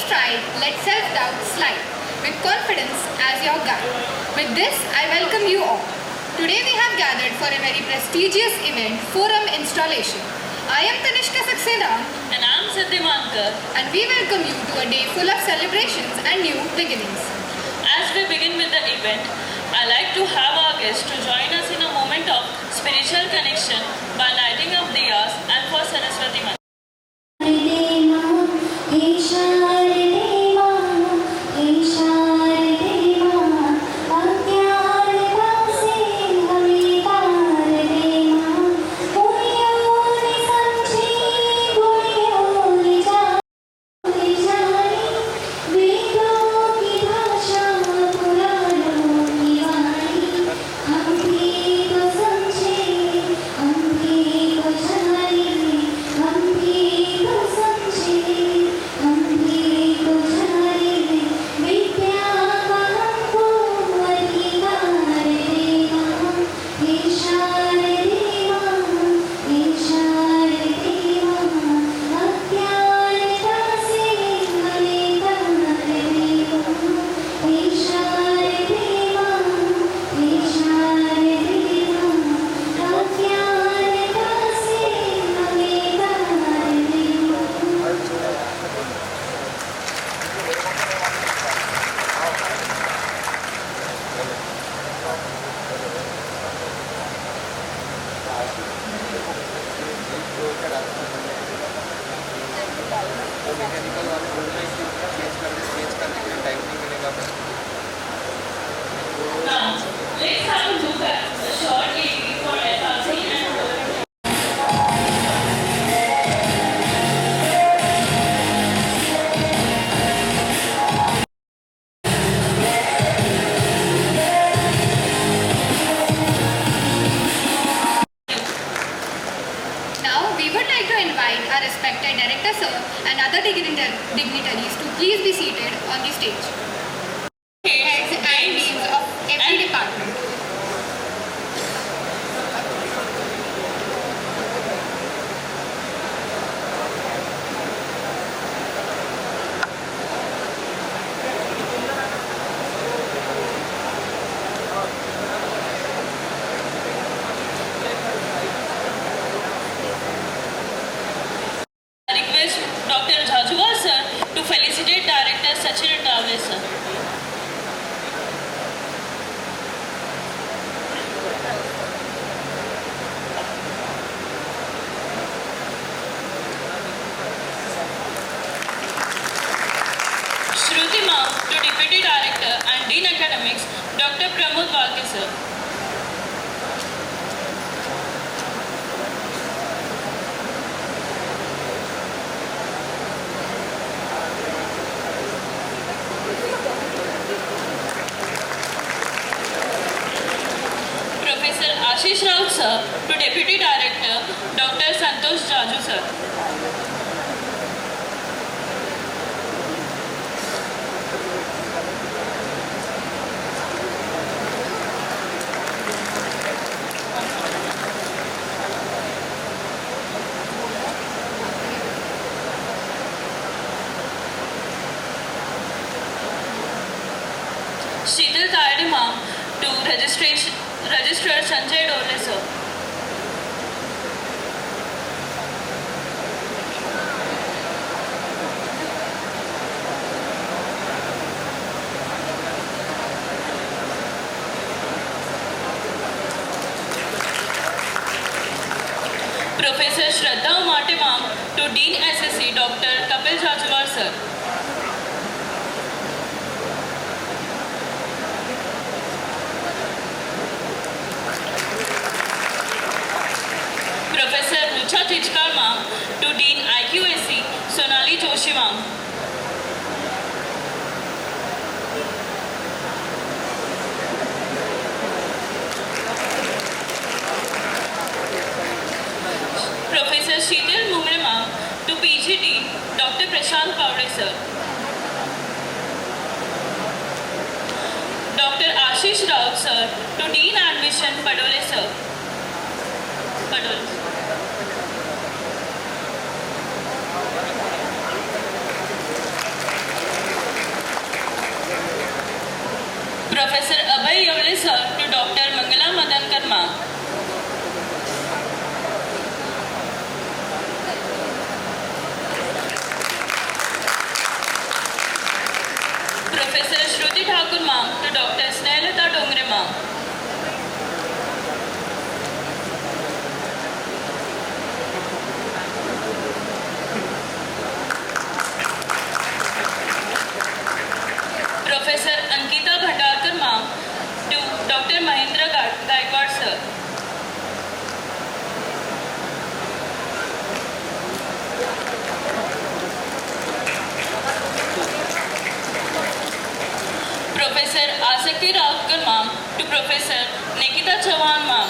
stride, let self-doubt slide, with confidence as your guide. With this, I welcome you all. Today we have gathered for a very prestigious event, Forum Installation. I am Tanishka Saxena. And I am Siddhi Mankar. And we welcome you to a day full of celebrations and new beginnings. As we begin with the event, I like to have our guests to join us in a moment of spiritual connection by lighting up diyas and for Saraswati Mata. Let's have a look at the short AD for SRC and Now, we would like to invite our respected Director Sir and other dignitaries to please be seated on the stage. Heads and names of every department. request Dr. Jhajuwal sir to felicitate Director Sachin Dave sir. Shruti Ma'am to Deputy Director and Dean Academics Dr. Pramod Balke sir. Professor Ashish Raut sir to Deputy Director Dr. Santosh Jaju sir. Sheetal Tayade Ma'am to Registrar Sanjay Dole sir. Professor Shraddha Umate Ma'am to Dean SSC Dr. Kapil Jajwar sir. Professor Rucha Tijkar Ma'am to Dean IQAC Sonali Joshi Ma'am. Professor Sheetal Mumre Ma'am to PGD Dr. Prashant Pavre sir. Dr. Ashish Raut sir to Dean Admission Padole sir. Padole. Abhay Yavle sir to Dr. Mangala Madankar ma'am. Professor Shruti Thakur ma'am to Dr. Snehalata Dongre ma'am. Professor Ankita Bhandarkar ma'am to Dr. Mahendra Gaikwad sir. Professor Asakti Ravkar ma'am to Professor Nikita Chauhan ma'am.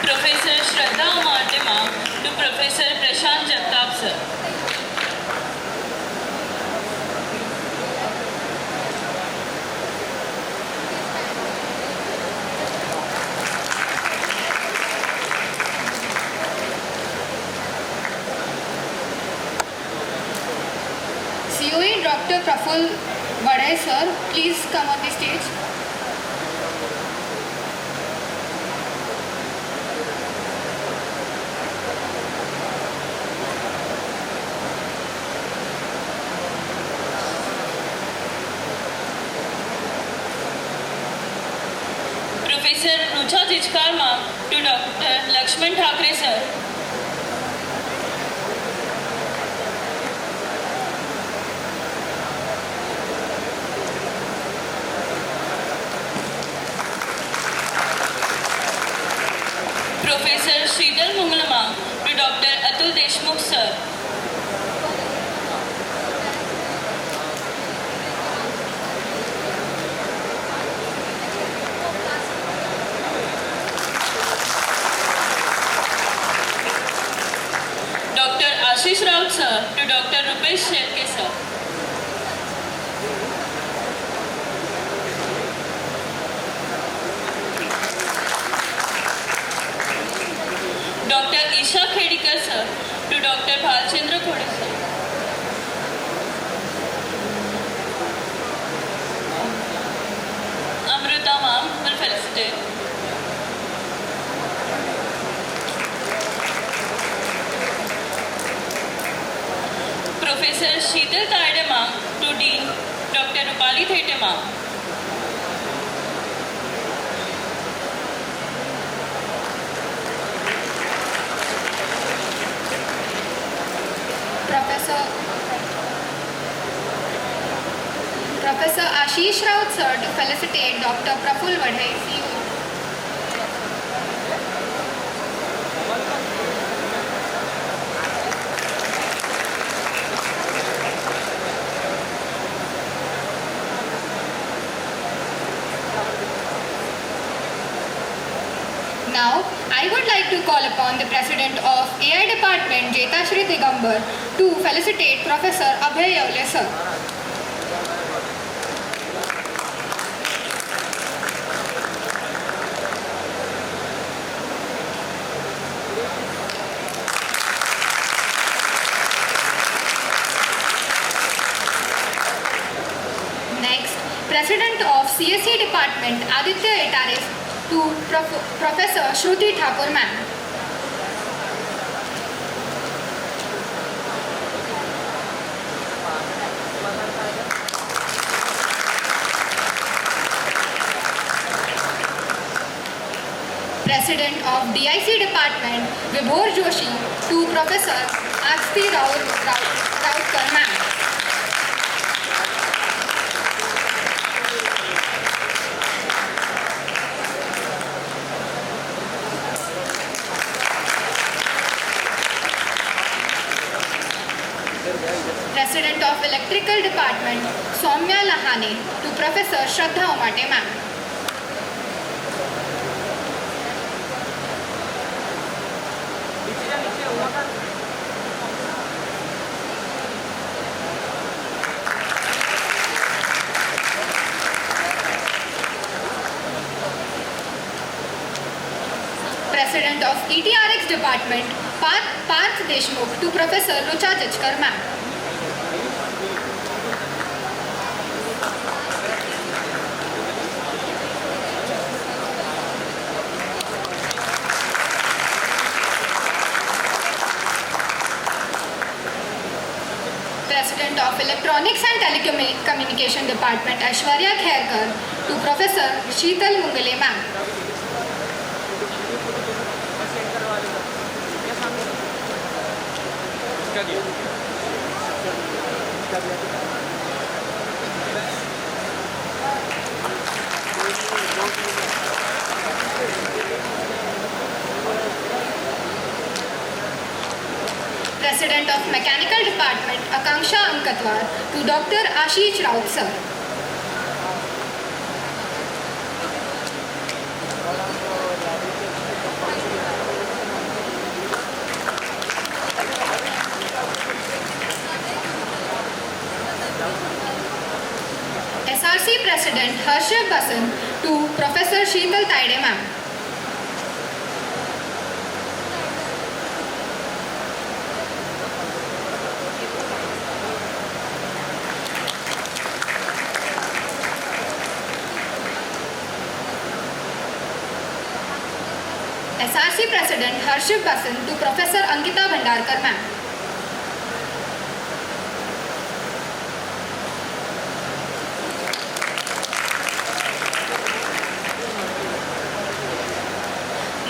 Professor Shraddha Amarte ma'am to Professor Prashant Jagtap sir. COE Dr. Praful Vadai sir, please come on the stage. Professor Rucha Jichkar ma'am to Dr. Lakshman Thakre sir. Professor Sridhar Mangala ma'am to Dr. Atul Deshmukh sir. Dr. Ashish Raut sir to Dr. Rupesh Shetke sir. Dr. Isha Khedikar sir to Dr. Bhalchandra Khode sir. Amrita ma'am will felicitate. Professor Sheetal Taide ma'am to Dean Dr. Rupali Thete ma'am. Professor Ashish Raut sir to felicitate Dr. Praful Vadai, COE. Now, I would like to call upon the President of AI Department, Jetashri Digambar, to felicitate Professor Abhay Yavle sir. Next, President of CSE Department, Aditya Etaris, to Professor Shruti Thakur ma'am. President of DIC Department, Vibhor Joshi, to Professor Asthi Rautkar ma'am. President of Electrical Department, Soumya Lahane, to Professor Shraddha Amarte ma'am. President of ETRX Department, Parth Deshmukh, to Professor Rucha Jajkar, ma'am. President of Electronics and Telecommunication Department, Aishwarya Khairkar, to Professor Sheetal Mungale, ma'am. President of Mechanical Department, Akanksha Ankatwar, to Dr. Ashish Raut, sir. SRC President Harshav Basan, to Professor Sheetal Taide, ma'am. SRC President Harshav Basan, to Professor Ankita Bhandarkar, ma'am.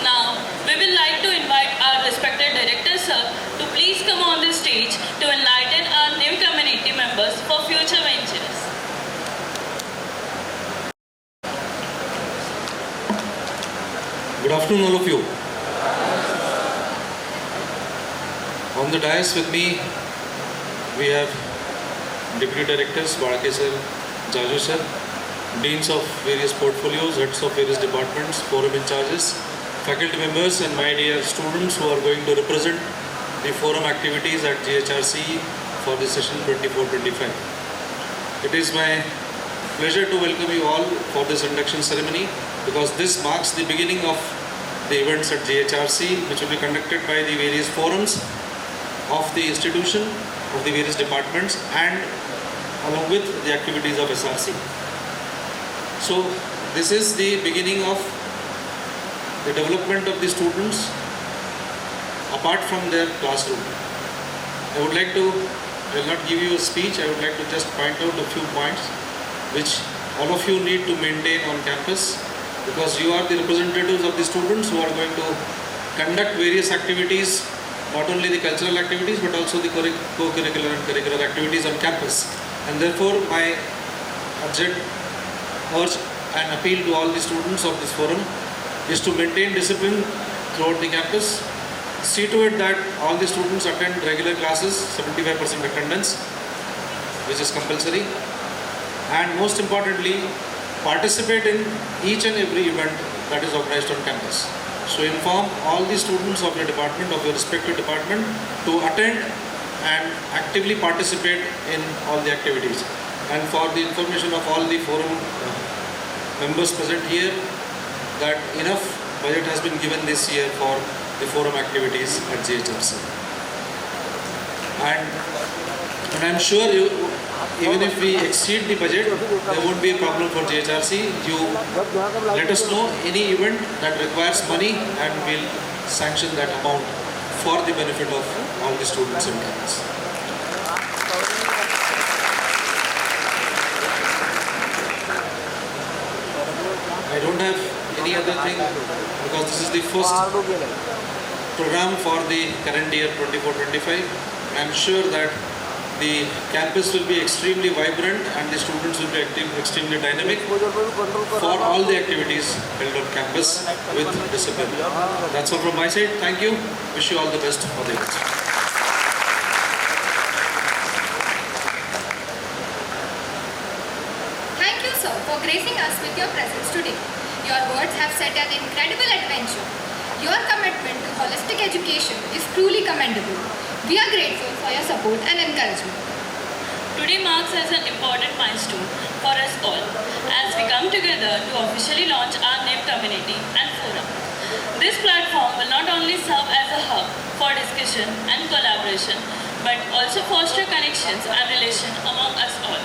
Now, we will like to invite our respected director, sir, to please come on the stage to enlighten our new community members for future ventures. Good afternoon, all of you. On the dais with me, we have Deputy Directors, Balake sir, Jaju sir, Deans of various portfolios, heads of various departments, forum in charges, faculty members and my dear students who are going to represent the forum activities at GHRC for the session 24-25. It is my pleasure to welcome you all for this induction ceremony because this marks the beginning of the events at GHRC, which will be conducted by the various forums of the institution, of the various departments, and along with the activities of SRC. So this is the beginning of the development of the students apart from their classroom. I will not give you a speech, I would like to just point out a few points which all of you need to maintain on campus, because you are the representatives of the students who are going to conduct various activities, not only the cultural activities but also the co-curricular and curricular activities on campus. And therefore my urge and appeal to all the students of this forum is to maintain discipline throughout the campus. See to it that all the students attend regular classes, 75% attendance, which is compulsory. And most importantly, participate in each and every event that is organized on campus. So inform all the students of your department, of your respective department, to attend and actively participate in all the activities. And for the information of all the forum members present here, that enough budget has been given this year for the forum activities at GHRC. And I'm sure even if we exceed the budget, there won't be a problem for GHRC. You let us know any event that requires money and we'll sanction that amount for the benefit of all the students on campus. I don't have any other thing because this is the first program for the current year 24-25. I'm sure that the campus will be extremely vibrant and the students will be extremely dynamic for all the activities held on campus with discipline. That's all from my side. Thank you. Wish you all the best for the events. Thank you, sir, for gracing us with your presence today. Your words have set an incredible adventure. Your commitment to holistic education is truly commendable. We are grateful for your support and encouragement. Today marks as an important milestone for us all as we come together to officially launch our new community and forum. This platform will not only serve as a hub for discussion and collaboration, but also foster connections and relation among us all.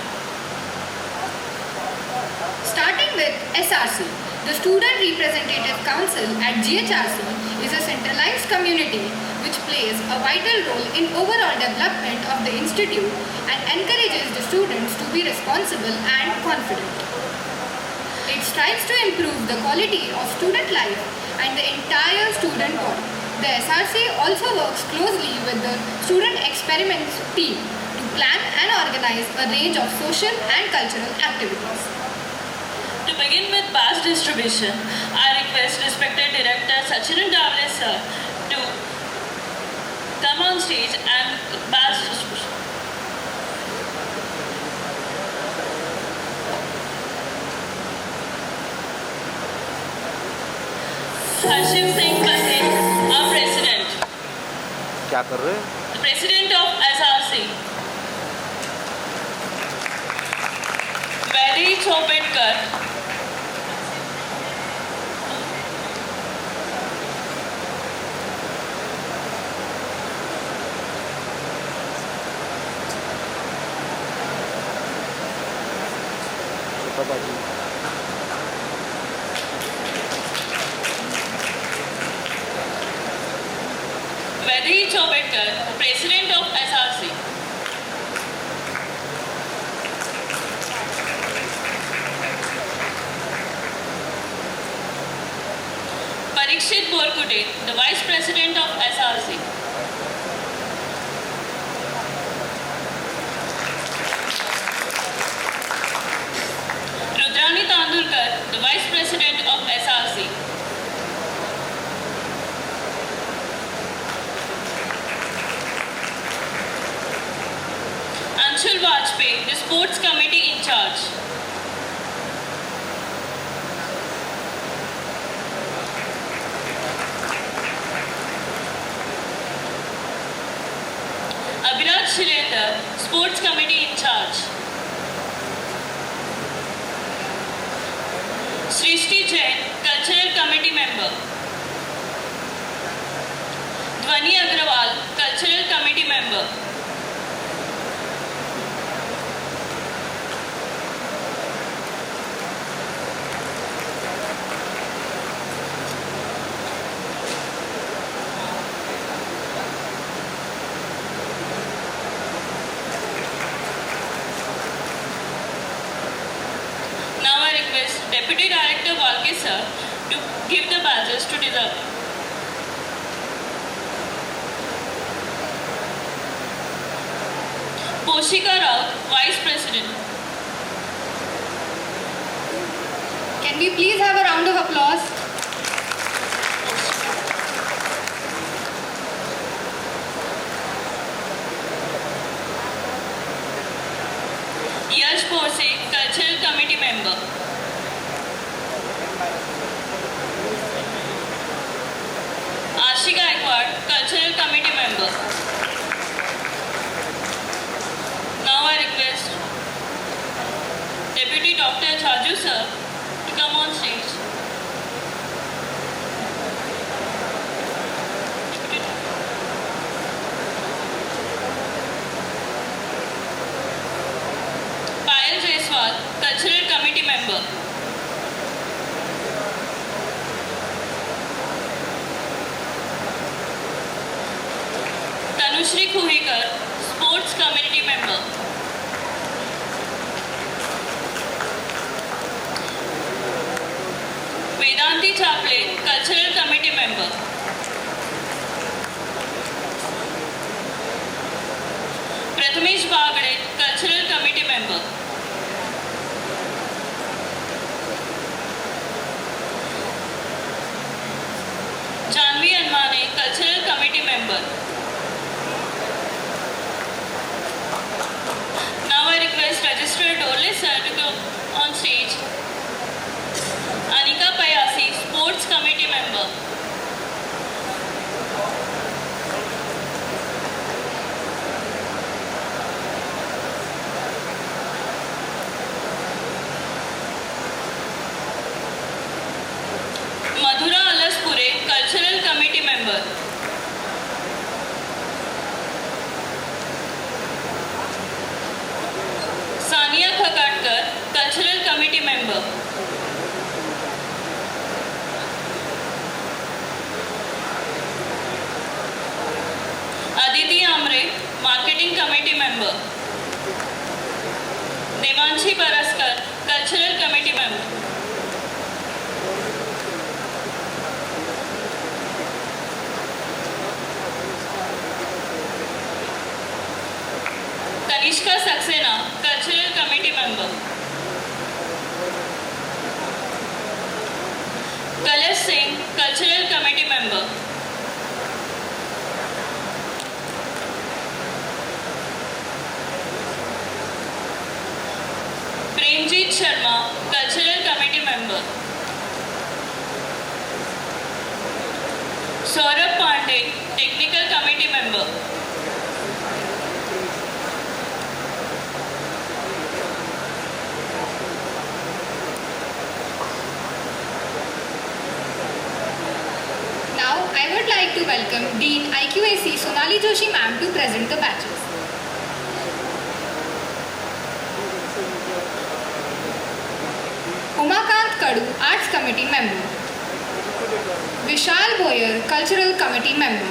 Starting with SRC, the Student Representative Council at GHRC is a centralized community which plays a vital role in overall development of the institute and encourages the students to be responsible and confident. It strives to improve the quality of student life and the entire student body. The SRC also works closely with the Student Experiments team to plan and organize a range of social and cultural activities. To begin with batch distribution, I request respected Director Sachin Davle sir to come on stage and batch distribution. Harshim Singh Patel, our President. क्या कर रहे हैं? The President of SRC. Vaidehi Chopetkar. छोटा बाजी Vaidehi Chopetkar, President of SRC. Parikshit Borkute, the Vice President of SRC. Rudrani Tandurkar, the Vice President of SRC. Anshul Vajpayee, the Sports Committee in charge. Abhiraj Shilendar, Sports Committee in charge. Srishti Jain, Cultural Committee member. Dhwani Agrawal, Cultural Committee member. Now I request Deputy Director Valke sir to give the badges to deserve. Poshika Raut, Vice President. Can we please have a round of applause? Yash Bose, Cultural Committee member. Ashi Gaikwad, Cultural Committee member. Now I request Deputy Dr. Chaju sir to come on stage. Payal Jaiswal, Cultural Committee member. Tanushri Kuhikar, Sports Committee member. Vedanti Chaple, Cultural Committee member. Prathamesh Bagde, Cultural Committee member. Janvi Anmane, Cultural Committee member. Now I request Registrar Dole sir to go on stage. Anika Payasi, Sports Committee member. Madhura Alaspure, Cultural Cultural Committee Member. Premjit Sharma, Cultural Committee Member. Saurabh Pandey, Technical Committee Member. Now, I would like to welcome Dean IQAC Sonali Joshi ma'am to present the batches. Umakant Kadu, Arts Committee Member. Vishal Boyer, Cultural Committee Member.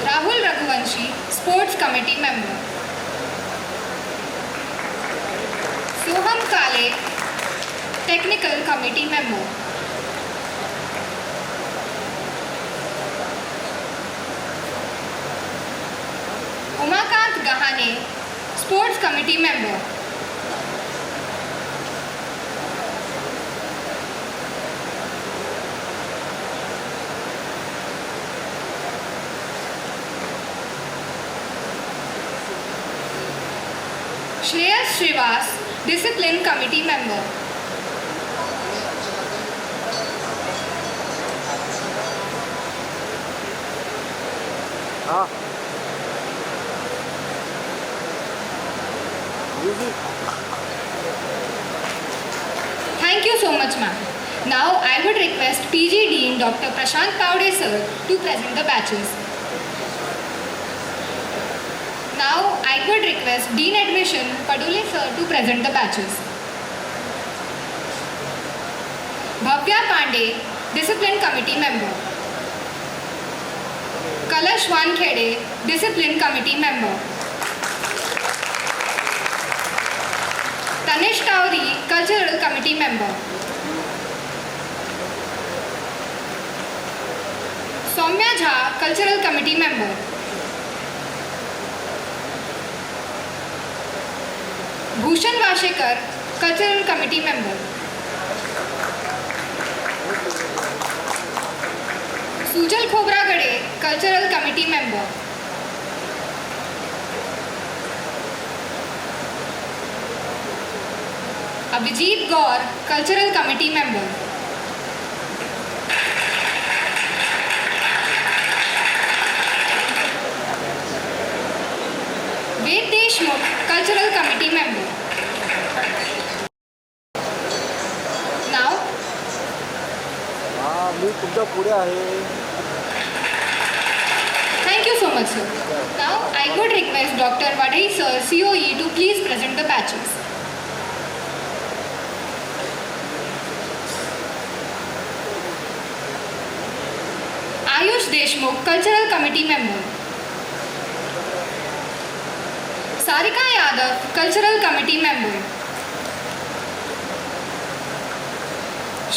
Rahul Raghuvanshi, Sports Committee Member. Soham Kale, Technical Committee Member. Umakant Gahane, Sports Committee Member. Shreyas Srivas, Discipline Committee Member. हाँ music Thank you so much, ma'am. Now, I would request PG Dean Dr. Prashant Paude sir to present the batches. Now, I would request Dean Admission Padule sir to present the batches. Bhavya Pandey, Discipline Committee Member. Kalash Wankhede, Discipline Committee Member. Tanish Tauri, Cultural Committee Member. Soumya Jha, Cultural Committee Member. Bhushan Vashekar, Cultural Committee Member. Sujal Khobragade, Cultural Committee Member. Abhijit Gaur, Cultural Committee Member. Ved Deshmukh, Cultural Committee Member. Now, हाँ मी तुमच्या पुढे आहे thank you so much, sir. Now, I would request Dr. Vadai sir, COE, to please present the batches. Ayush Deshmukh, Cultural Committee Member. Sarika Yadav, Cultural Committee Member.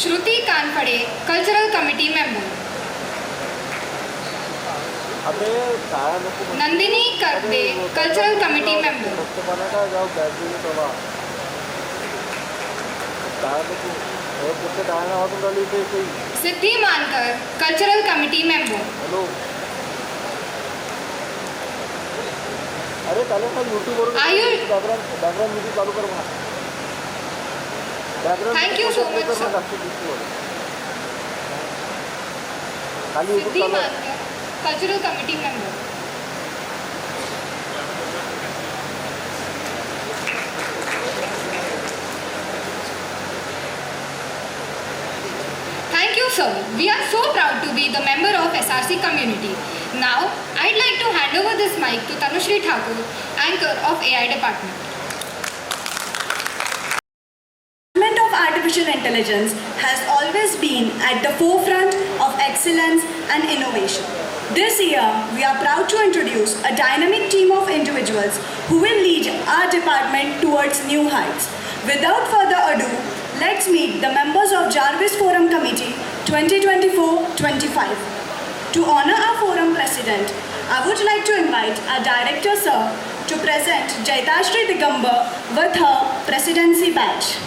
Shruti Kanpade, Cultural Committee Member. अबे काय नको म्हणते. Nandini Karde, Cultural Committee Member. फक्त मला काय जाऊ battery चला काय नको हे फक्त काय ना वाटून राहिली ते काही Siddhi Mankar, Cultural Committee Member. Hello अरे चालेल ना यूट्यूबवरून आयुष. बॅकग्राऊंड म्युझिक चालू कर म्हणा background Thank you so much, sir. खाली यूट्यूब Siddhi चालू आहे. Mankar, Cultural Committee Member. Thank you, sir. We are so proud to be the member of SRC community. Now, I'd like to hand over this mic to Tanushri Thakur, anchor of AI department. Development of artificial intelligence has always been at the forefront of excellence and innovation. This year, we are proud to introduce a dynamic team of individuals who will lead our department towards new heights. Without further ado, let's meet the members of Jarvis Forum Committee 2024-25. To honor our forum president, I would like to invite our director, sir, to present Jaitashri Digambar with her presidency badge.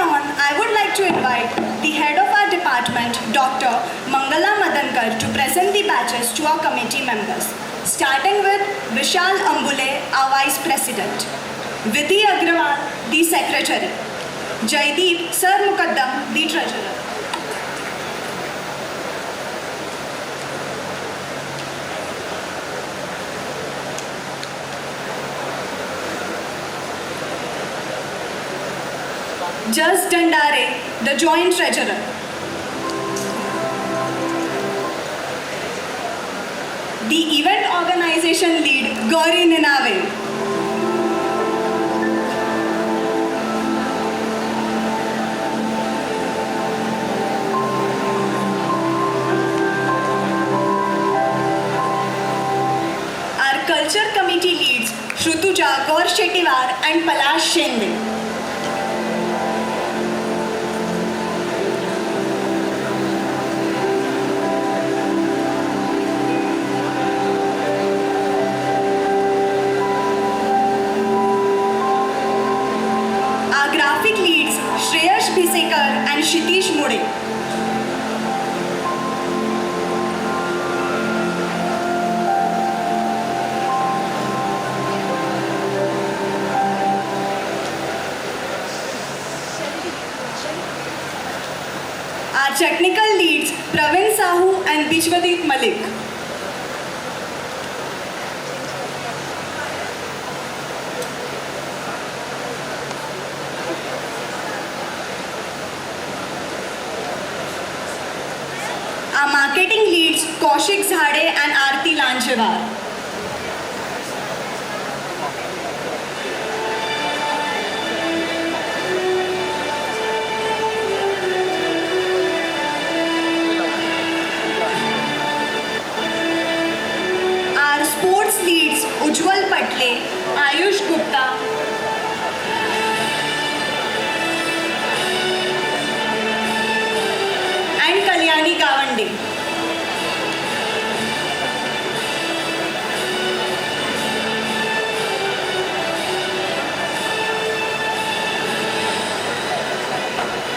on, I would like to invite the head of our department, Dr. Mangala Madankar, to present the badges to our committee members. Starting with Vishal Ambule, our Vice President. Vidhi Agrawal, the Secretary. Jaideep Sir Mukaddam, the Treasurer. Jas Dandare, the Joint Treasurer. The Event Organization Lead, Gauri Ninave. Our Culture Committee leads, Shrutuja Gaur Shettiwar and Palash Shende. Graphic leads Shreyash Bhisekar and Shitish Mode. Our technical leads Pravin Sahu and Bishwadeep Malik. Our marketing leads Kaushik Zhade and Aarti Lanchewar. Our sports leads Ujjwal Patle, Ayush Gupta, and Kalyani Gawande.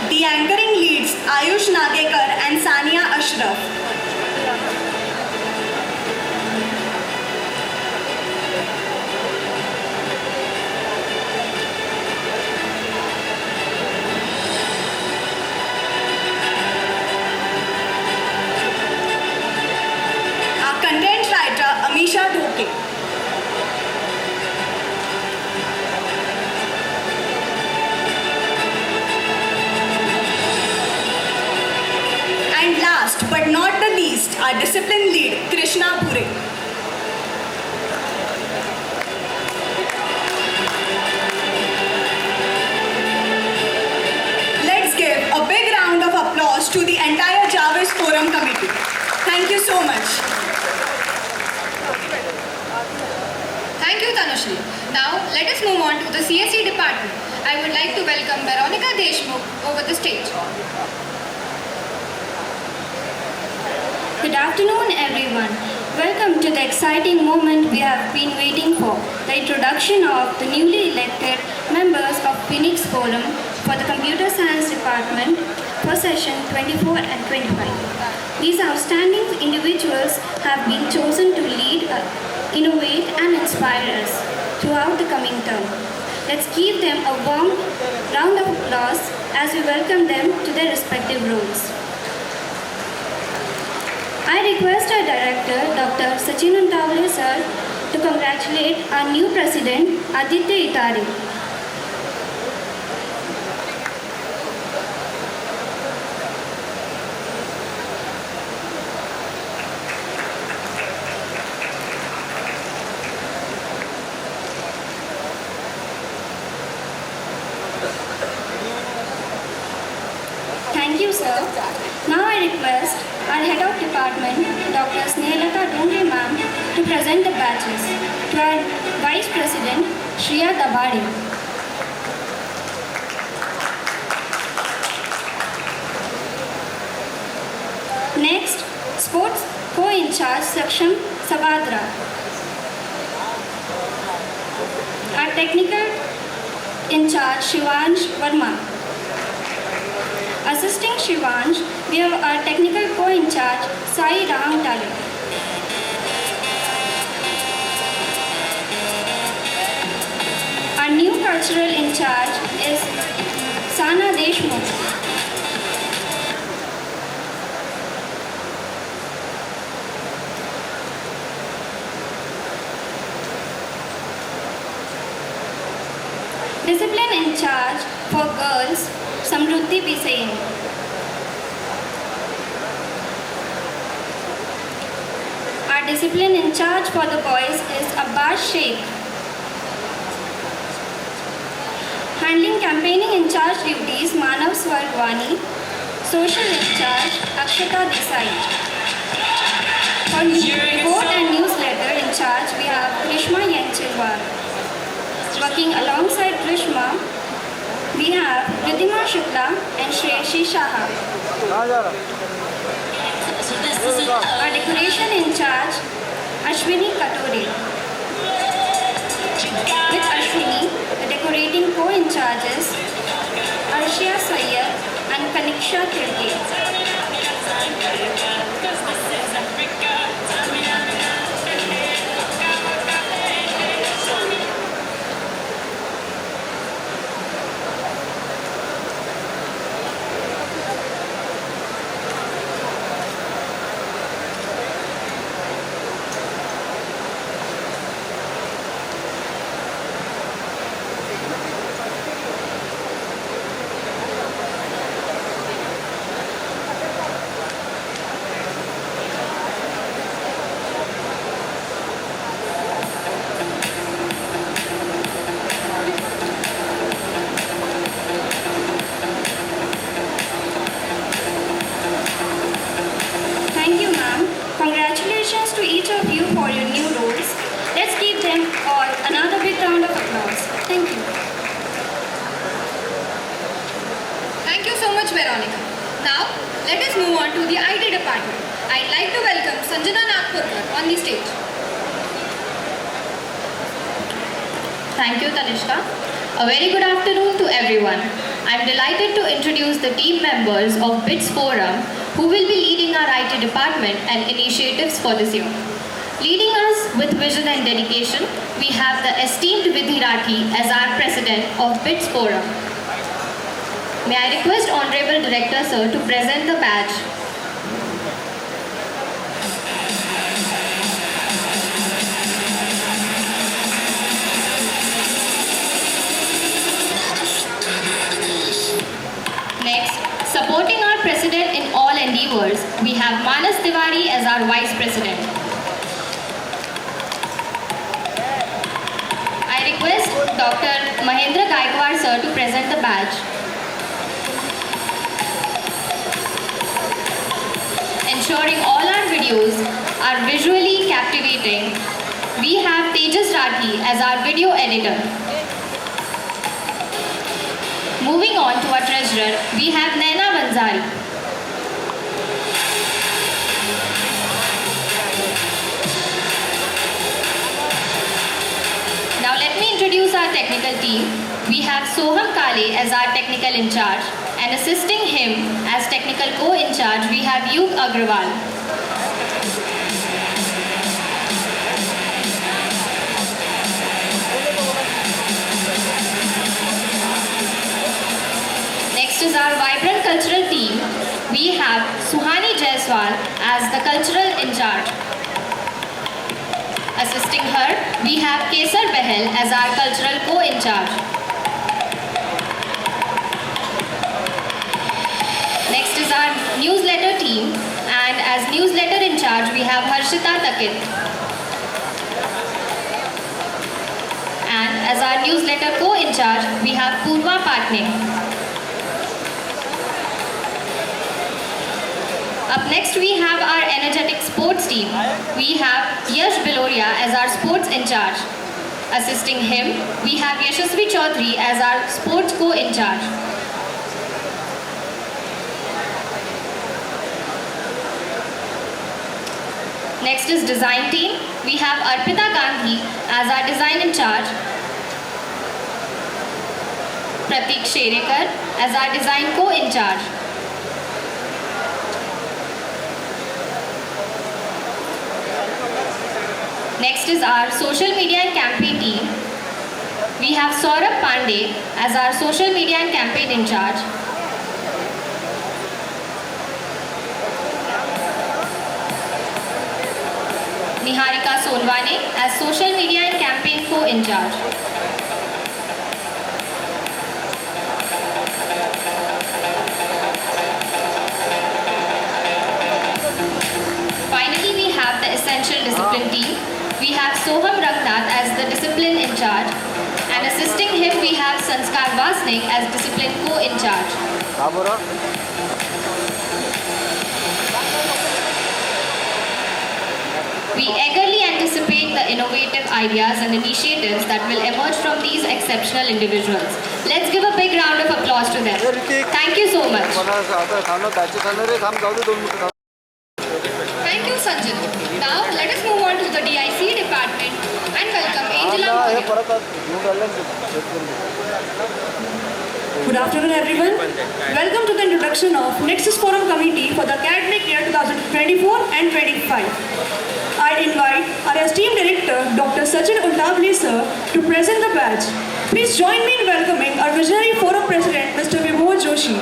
The anchoring leads Ayush Nagekar and Sania Ashraf. Our content writer Amisha Dhoke. And last but not the least, our discipline lead, Krishna Pure. Let's give a big round of applause to the entire Jarvis Forum Committee. Thank you so much. Thank you, Tanushri. Now, let us move on to the CSE department. I would like to welcome Veronica Deshmukh over the stage. Good afternoon, everyone. Welcome to the exciting moment we have been waiting for, the introduction of the newly elected members of Phoenix Forum for the Computer Science Department for session 24 and 25. These outstanding individuals have been chosen to lead, innovate and inspire us throughout the coming term. Let's give them a warm round of applause as we welcome them to their respective roles. I request our director, Dr. Sachin Untavle sir, to congratulate our new president, Aditya Itari. Thank you, sir. Now I request our head of department, Dr. Snehalata Dongre ma'am, to present the badges to our vice president, Shriya Dabade. Next, sports co-in-charge Saksham Sabadra. Our technical in charge Shivansh Verma. Assisting Shivansh, we have our technical co-in-charge, Sai Ram Tale. Our new cultural in-charge is Sana Deshmukh. Discipline in charge for girls, Samruddhi Bisain. Our discipline in charge for the boys is Abbas Sheikh. Handling campaigning in charge duties, Manav Swargwani. Social in charge, Akshata Desai. For report and newsletter in charge, we have Grishma Yanchilwar. Working alongside Grishma, we have Ridhima Shukla and Shreyashi Shaha. कहाँ जा रहा? So this is Our decoration in charge, Ashwini Katore. With Ashwini, the decorating co-in-charges, Arshia Sayyad and Kaniksha Tirke. Thank you, ma'am. Congratulations to each of you for your new roles. Let's give them all another big round of applause. Thank you. Thank you so much, Veronica. Now, let us move on to the IT department. I'd like to welcome Sanjana Nagpurkar on the stage. Thank you, Tanishka. A very good afternoon to everyone. I'm delighted to introduce the team members of BITS Forum who will be leading our IT department and initiatives for this year. Leading us with vision and dedication, we have the esteemed Vidhi Rathi as our president of BITS Forum. May I request Honorable Director Sir to present the badge. Next, supporting our president in all endeavors, we have Manas Tiwari as our vice president. I request Dr. Mahendra Gaikwad sir to present the badge. Ensuring all our videos are visually captivating, we have Tejas Rathi as our video editor. Moving on to our treasurer, we have Naina Vanzari. Now let me introduce our technical team. We have Soham Kale as our technical in charge, and assisting him as technical co-in charge, we have Yug Agrawal. Next is our vibrant cultural team. We have Suhani Jaiswal as the cultural in charge. Assisting her, we have Kesar Behel as our cultural co-in charge. Next is our newsletter team, and as newsletter in charge, we have Harshita Takit. And as our newsletter co-in charge, we have Purva Patne. Up next, we have our energetic sports team. We have Yash Biloria as our sports in charge. Assisting him, we have Yashasvi Chaudhary as our sports co-in charge. Next is design team. We have Arpita Gandhi as our design in charge. Pratik Sherekar as our design co-in charge. Next is our social media and campaign team. We have Saurabh Pandey as our social media and campaign in charge. Niharika Sonwane as social media and campaign co-in charge. Finally, we have the essential discipline team. We have Soham Rangnath as the discipline in charge, and assisting him we have Sanskar Vasnik as discipline co-in charge. हा बरं We eagerly anticipate the innovative ideas and initiatives that will emerge from these exceptional individuals. Let's give a big round of applause to them. Thank you so much. मला आता थांब त्याची खाणार रे थांब जाऊ दे 2 मिनिटं Thank you, Sanjay. Now, let us move on to the DIC department and welcome Angela hey Moria. परत घेऊन राहिले चेक करून घे. Good afternoon, everyone. Welcome to the introduction of Nexus Forum Committee for the academic year 2024 and 25. I invite our esteemed director, Dr. Sachin Untable sir, to present the badge. Please join me in welcoming our visionary forum president, Mr. Vibhor Joshi.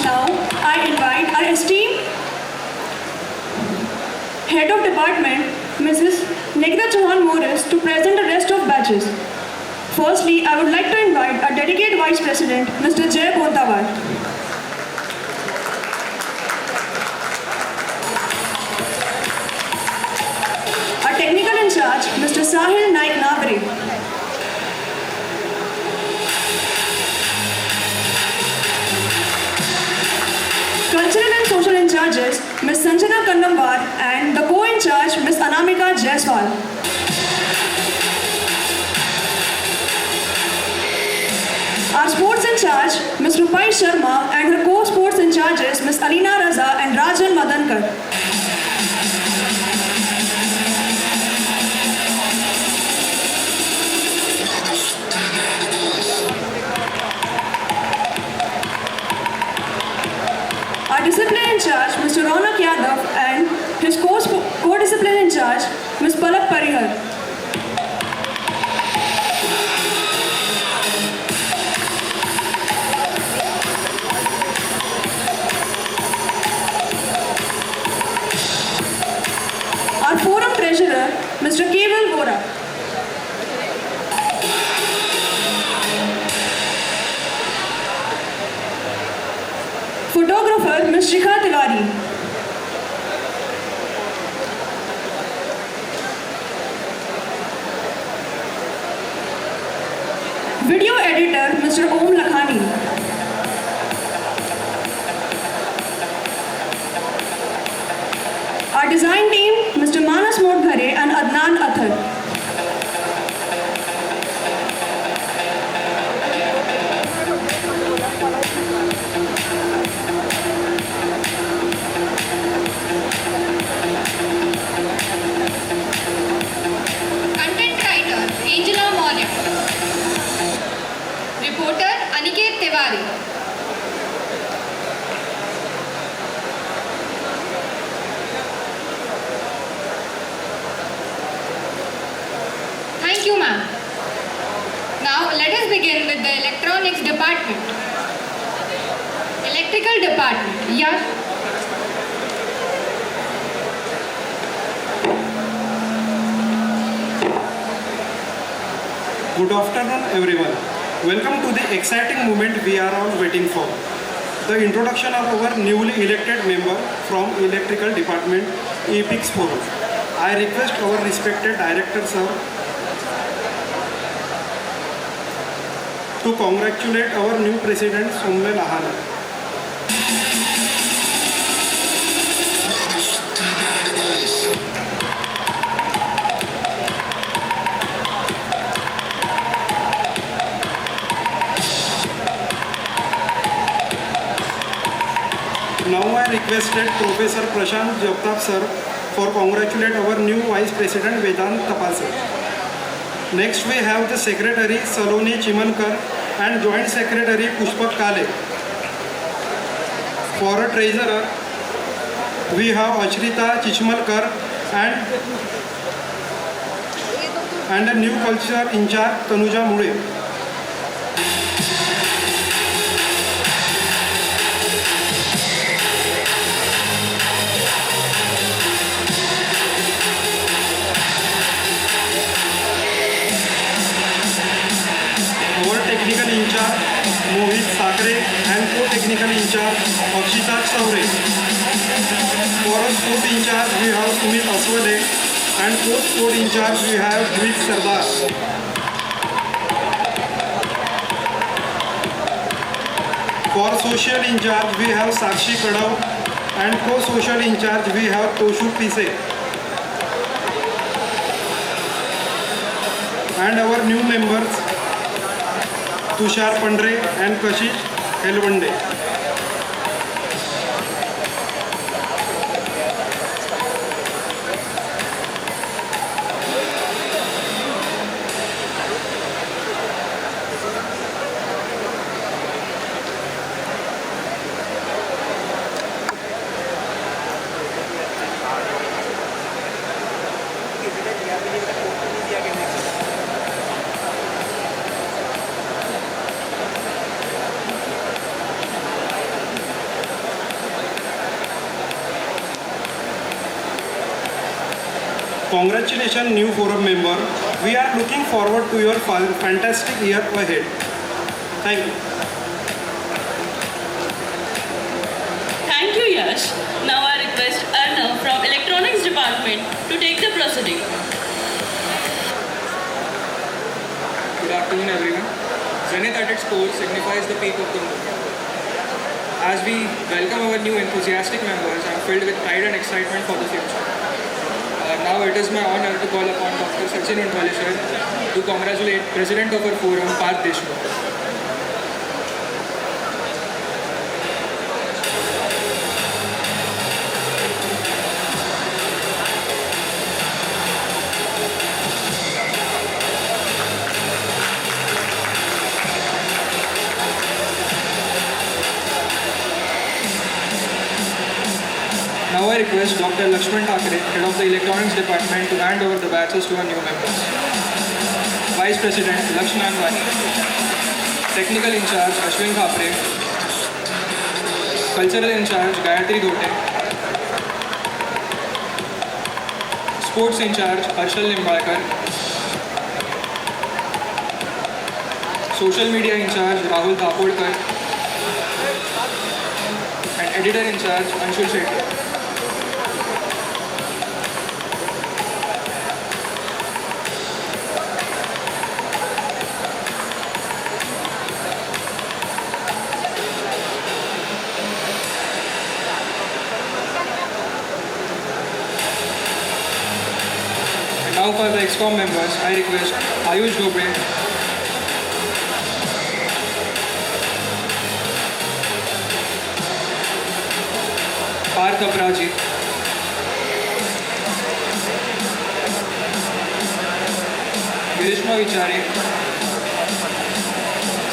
Now, I invite our esteemed Head of Department, Mrs. Nikita Chauhan Morris, to present the rest of batches. Firstly, I would like to invite our dedicated Vice President, Mr. Jay Pontawar. Our technical in charge, Mr. Sahil Naik Nagri. Cultural and social in charges, Ms. Sanjana Kandambar, and the co-in charge, Ms. Anamika Jaiswal. Our sports in charge, Ms. Rupai Sharma, and her co-sports in charges, Ms. Alina Raza and Rajan Madankar. Our discipline in charge, Mr. Ronak Yadav, and his co-discipline in charge, Ms. Palak Parihar. Our forum treasurer, Mr. Keval Vora. Photographer, Ms. Shikha Tiwari. Video editor, Mr. Om Lakhani. Our design team, Mr. Manas Modghare and Adnan Athar. Content writer, Angela Moria. Reporter, Aniket Tiwari. Thank you, ma'am. Now, let us begin with the electronics department. Electrical department, yeah. Good afternoon, everyone. Welcome to the exciting moment we are all waiting for. The introduction of our newly elected member from Electrical Department, EPIX Forum. I request our respected Director Sir to congratulate our new President, Soumya Lahana. Now I requested Professor Prashant Jagtap sir for congratulate our new Vice President Vedant Tapase. Next we have the Secretary Saloni Chimankar and Joint Secretary Pushpak Kale. For a Treasurer we have Achrita Chichmalkar and a new culture in charge Tanuja Mule. Our technical in charge Mohit Sakre and co-technical in charge Akshita Saure. For a sport in charge we have Sumit Aswade and co-sport in charge we have Dhvit Sardar. For social in charge we have Sakshi Kadav and co-social in charge we have Toshu Pise. And our new members Tushar Pandre and Kashish Helwande. Congratulations new forum member. We are looking forward to your fantastic year ahead. Thank you. Thank you, Yash. Now I request Arnav from Electronics Department to take the proceeding. Good afternoon, everyone. Zenith at its core signifies the peak of the movement. As we welcome our new enthusiastic members, I am filled with pride and excitement for the future. Now it is my honor to call upon Dr. Sachin Undwale sir to congratulate President of our forum, Parth Deshmukh. Now I request Dr. Lakshman Thakre, Head of the Electronics Department, to hand over the badges to our new members. Vice President Lakshman Vani, Technical In Charge Ashwin Khapre, Cultural In Charge Gayatri Dhote, Sports In Charge Harshal Nimbalkar, Social Media In Charge Rahul Thapodkar, and Editor In Charge Anshul Shetty. Now for the EXCOM members, I request Ayush Dobre, Parth Aparaji, Girishma Vichare,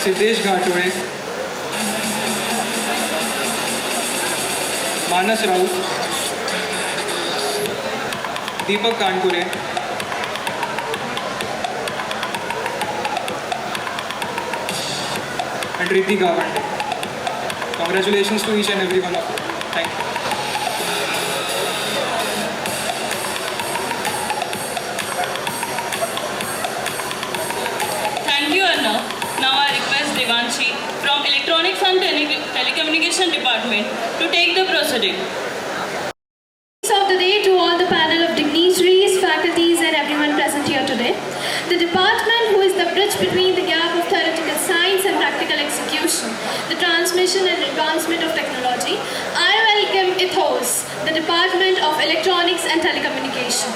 Siddesh Ghatore, Manas Raut, Deepak Kanpure, and Riddhi Gawande. Congratulations to each and every one of you. Thank you. Thank you, Arnav. Now I request Devanshi from Electronics and Telecommunication Department to take the proceeding. Of the day to all the panel of dignitaries, faculties and everyone present here today. The department who is the bridge between the gap of theoretical science and practical execution, the transmission and advancement of technology. I welcome ethos, the Department of Electronics and Telecommunication.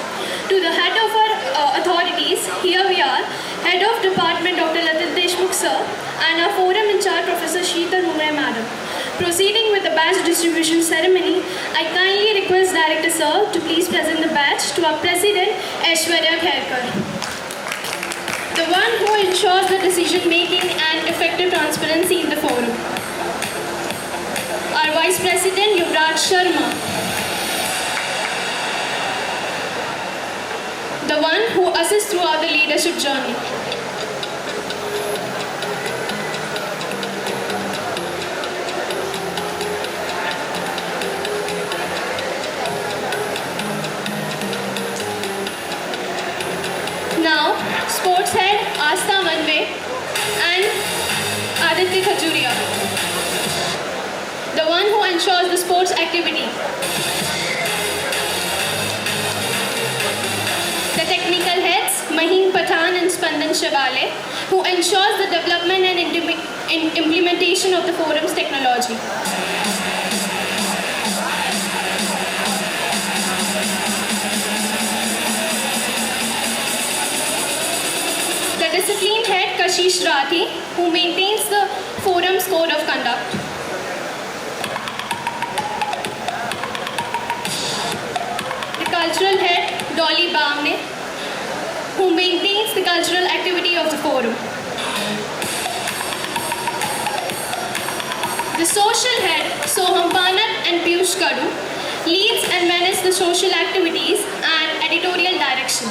To the head of our authorities, here we are, Head of Department Dr. Latit Deshmukh sir and our forum in charge Professor Sheetal Mumre madam. Proceeding with the badge distribution ceremony, I kindly request Director Sir to please present the badge to our President, Aishwarya Kherkar, the one who ensures the decision making and effective transparency in the forum. Our Vice President, Yuvraj Sharma, the one who assists throughout the leadership journey. Now, Sports Head Asta Manve and Aditya Khajuria, the one who ensures the sports activity. The Technical Heads Mahim Pathan and Spandan Shevale, who ensures the development and implementation of the forum's technology. The Discipline Head Kashish Rathi, who maintains the forum's code of conduct. The Cultural Head Dolly Bamne, who maintains the cultural activity of the forum. The Social Head Soham Panat and Piyush Kadu leads and manages the social activities and editorial direction.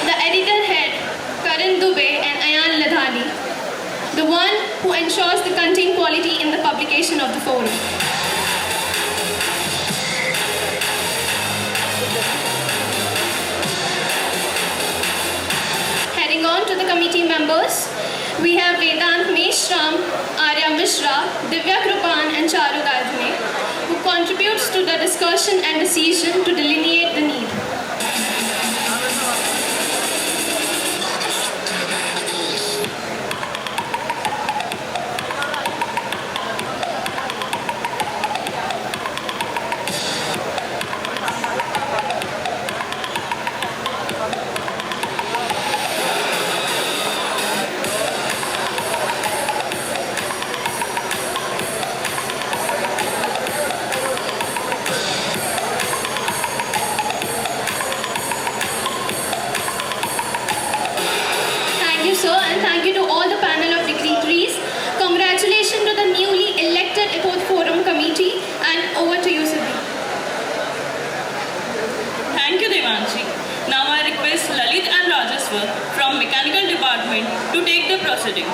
The Editor Head Karan Dubey and Ayan Ladhani, the one who ensures the content quality in the publication of the forum. Heading on to the committee members, we have Vedant Meshram, Arya Mishra, Divya Krupan and Charu Gajne, who contributes to the discussion and decision to delineate the need. Congratulations to the newly elected Ipoh Forum Committee, and over to you, Siddhi. Thank you, Devanshi. Now I request Lalit and Rajaswar from Mechanical Department to take the proceeding.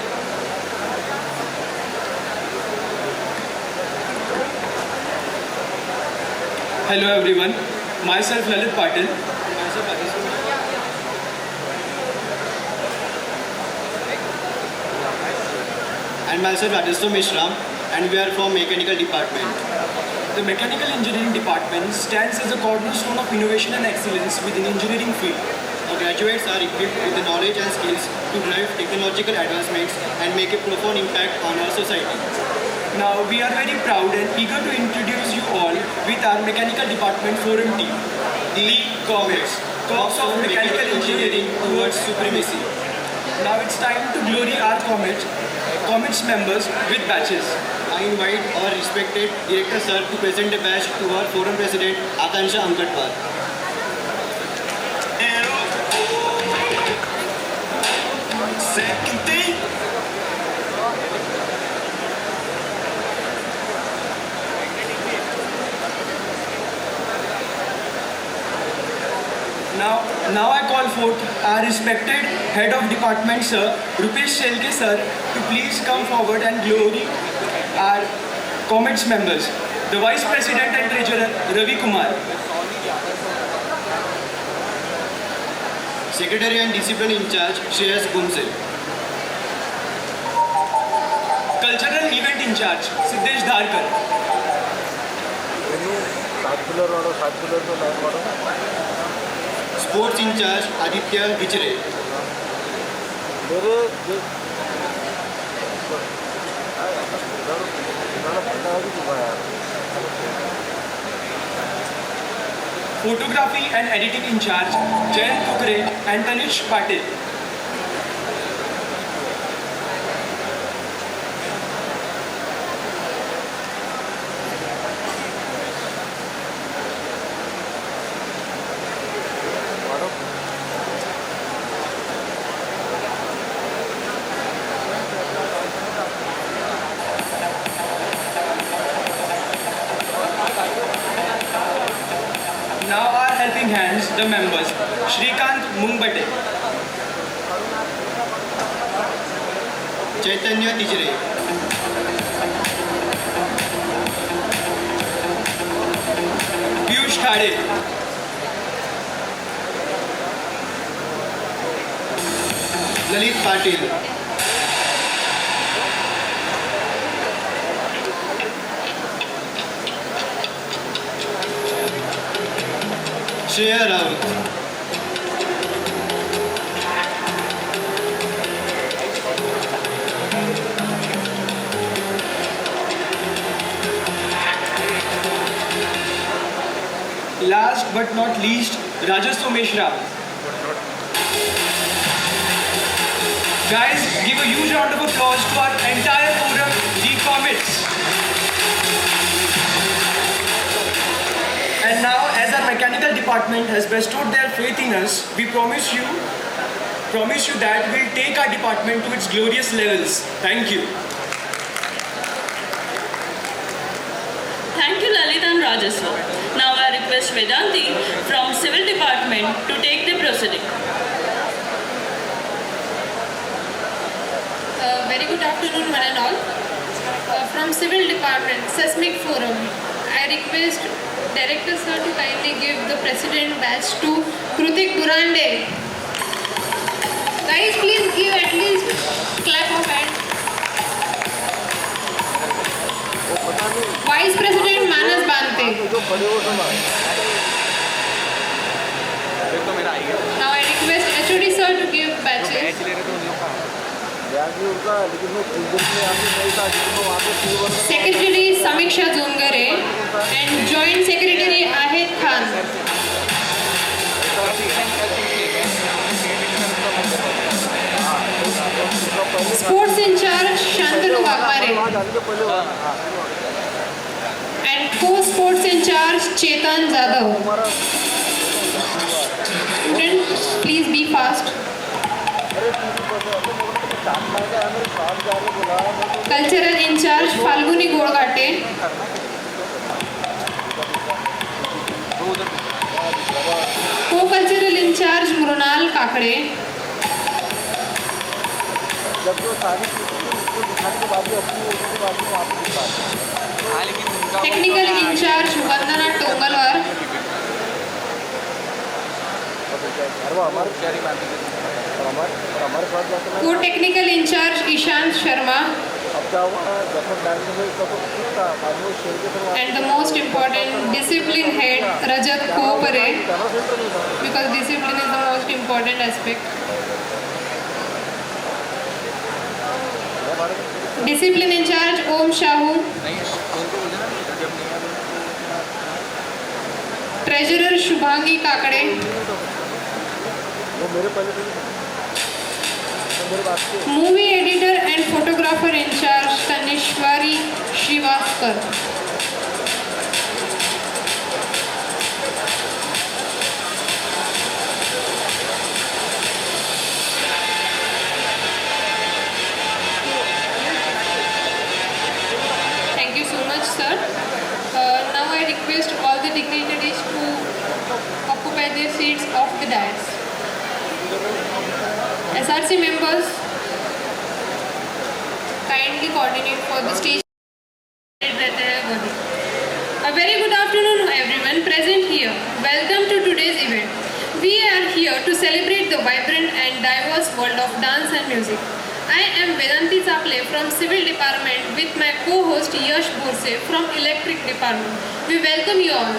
Hello everyone, myself Lalit Patil. And myself Rajaswar Mishram, and we are from Mechanical Department. The Mechanical Engineering Department stands as a cornerstone of innovation and excellence within engineering field. Our graduates are equipped with the knowledge and skills to drive technological advancements and make a profound impact on our society. Now we are very proud and eager to introduce you all with our Mechanical Department Forum team, the COMETS, Corps of Mechanical Engineering Towards Supremacy. Now it's time to glory our COMETS members with badges. I invite our respected Director Sir to present a badge to our Forum President Akansha Ankatwar. Second thing. Now I call forth our respected Head of Department Sir, Rupesh Shelke Sir, to please come forward and glory our COMETS members. The Vice President and Treasurer, Ravi Kumar. Secretary and Discipline in charge, Shreyas Gumse. Cultural Event in charge, Siddesh Dharkar. Sports in charge, Aditya Vichre. Photography and editing in charge, Jayant Kukre and Tanish Patil. the members Shrikant Mungbate, Chaitanya Tijre, Piyush Khade, Lalit Patil, Shreya Raut, last but not least, Rajasthan Mishra. Guys, give a huge round of applause to our entire forum, the Comets. And now, as our mechanical department has bestowed their faith in us, we promise you that we'll take our department to its glorious levels. Thank you. Thank you, Lalit and Rajaswa. Now I request Vedanti from Civil Department to take the proceeding. Very good afternoon, one and all. From Civil Department, Seismic Forum, I request Director Sir to kindly give the President badge to Krutik Durande. Guys, please give at least clap of hands. Vice President Manas Bante. Now I request HOD Sir to give badges. Secretary Samiksha Zungare and Joint Secretary Ahid Khan. Sports in charge Shantanu Wagmare and co-sports in charge Chetan Jadhav. Students, please be fast. Cultural in charge Falguni Golgate. Co-cultural in charge Mrunal Kakade. Technical in charge Vandana Tongalwar. Co-technical in charge Ishant Sharma. And the most important, discipline head Rajat Kopare, because discipline is the most important aspect. Discipline in charge Om Shahu. Treasurer Shubhangi Kakade. Movie editor and photographer in charge Tanishwari Srivaskar. Thank you so much, sir. Now I request all the dignitaries to occupy their seats off the dais. SRC members, kindly coordinate for the stage. A very good afternoon everyone present here. Welcome to today's event. We are here to celebrate the vibrant and diverse world of dance and music. I am Vedanti Chaple from Civil Department with my co-host Yash Borse from Electric Department. We welcome you all.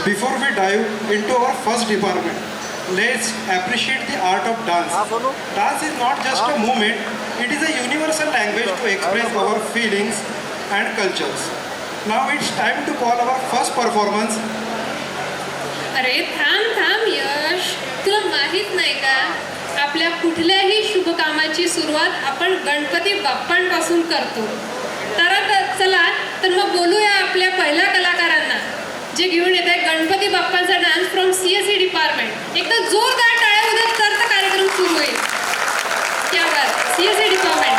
Before we dive into our first department, let's appreciate the art of dance. Dance is not just a movement, it is a universal language to express our feelings and cultures. Now it's time to call our first performance. अरे थांब यश, तुला माहित नाही का आपल्या कुठल्याही शुभ कामाची सुरुवात आपण गणपती बाप्पांपासून करतो. तर चला तर मग बोलूया आपल्या पहिल्या कलाकारांना जे घेऊन येत आहे गणपती बाप्पांचा डान्स फ्रॉम CSE डिपार्टमेंट. एकदा जोरदार टाळ्या उद्या तर कार्यक्रम सुरू होईल. क्या बात, CSE department.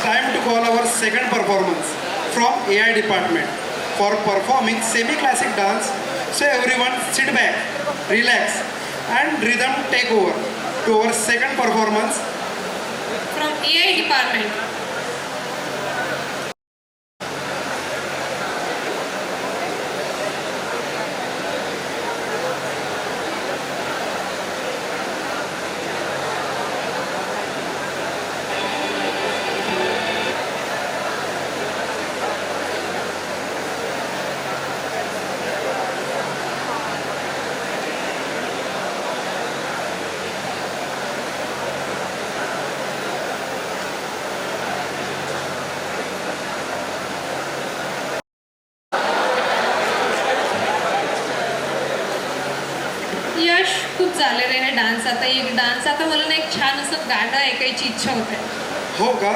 time to call our second performance from AI department for performing semi-classic dance. So everyone sit back, relax, and rhythm take over to our second performance. From AI department. यश खूप झालेलं आहे dance आता मला ना एक छान असं गाणं ऐकायची इच्छा होते. हो का?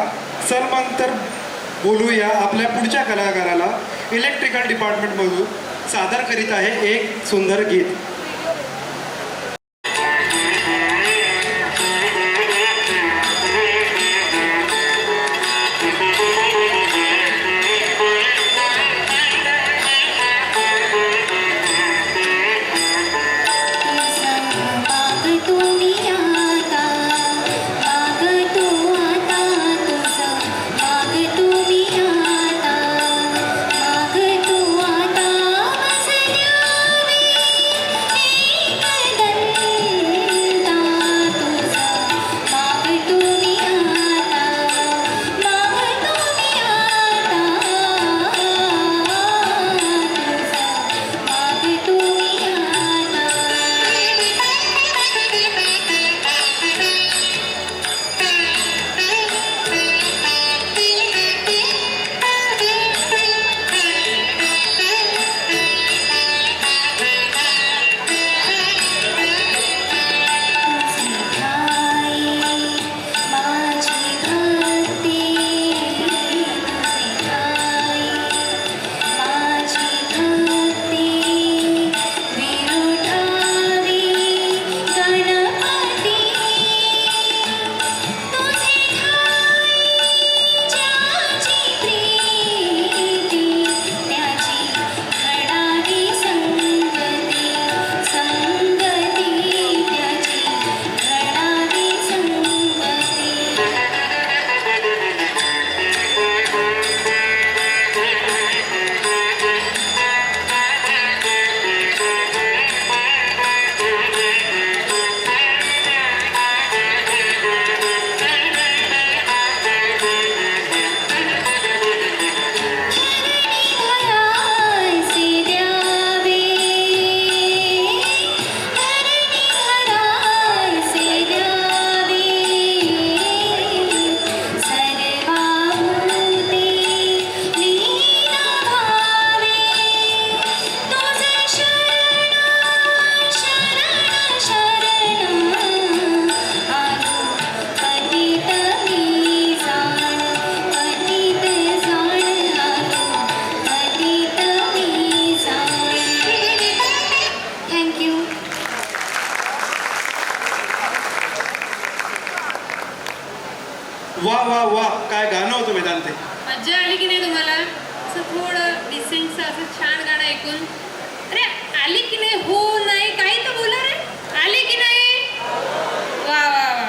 चल मग तर बोलूया आपल्या पुढच्या कलाकाराला. इलेक्ट्रिकल डिपार्टमेंटमधून सादर करीत आहे एक सुंदर गीत. वा वा वा, काय गाणं होतं वेदांते. मज्जा आली की नाही तुम्हाला? असं थोडं डिसेंटचं असं छान गाणं ऐकून. अरे आली की नाही? हो नाही काही तर बोला रे. आली की नाही? वा वा वा.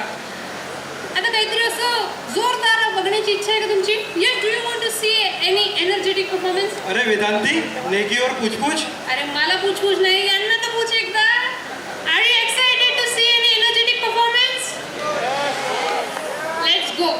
आता काहीतरी असं जोरदार बघण्याची इच्छा आहे का तुमची? Yes, do you want to see any energetic performance? अरे वेदांती, नेकीवर पूछपूछ. अरे मला पूछपूछ नाही, यांना तर पूछ एकदा. Are you excited to see any energetic performance? Let's go.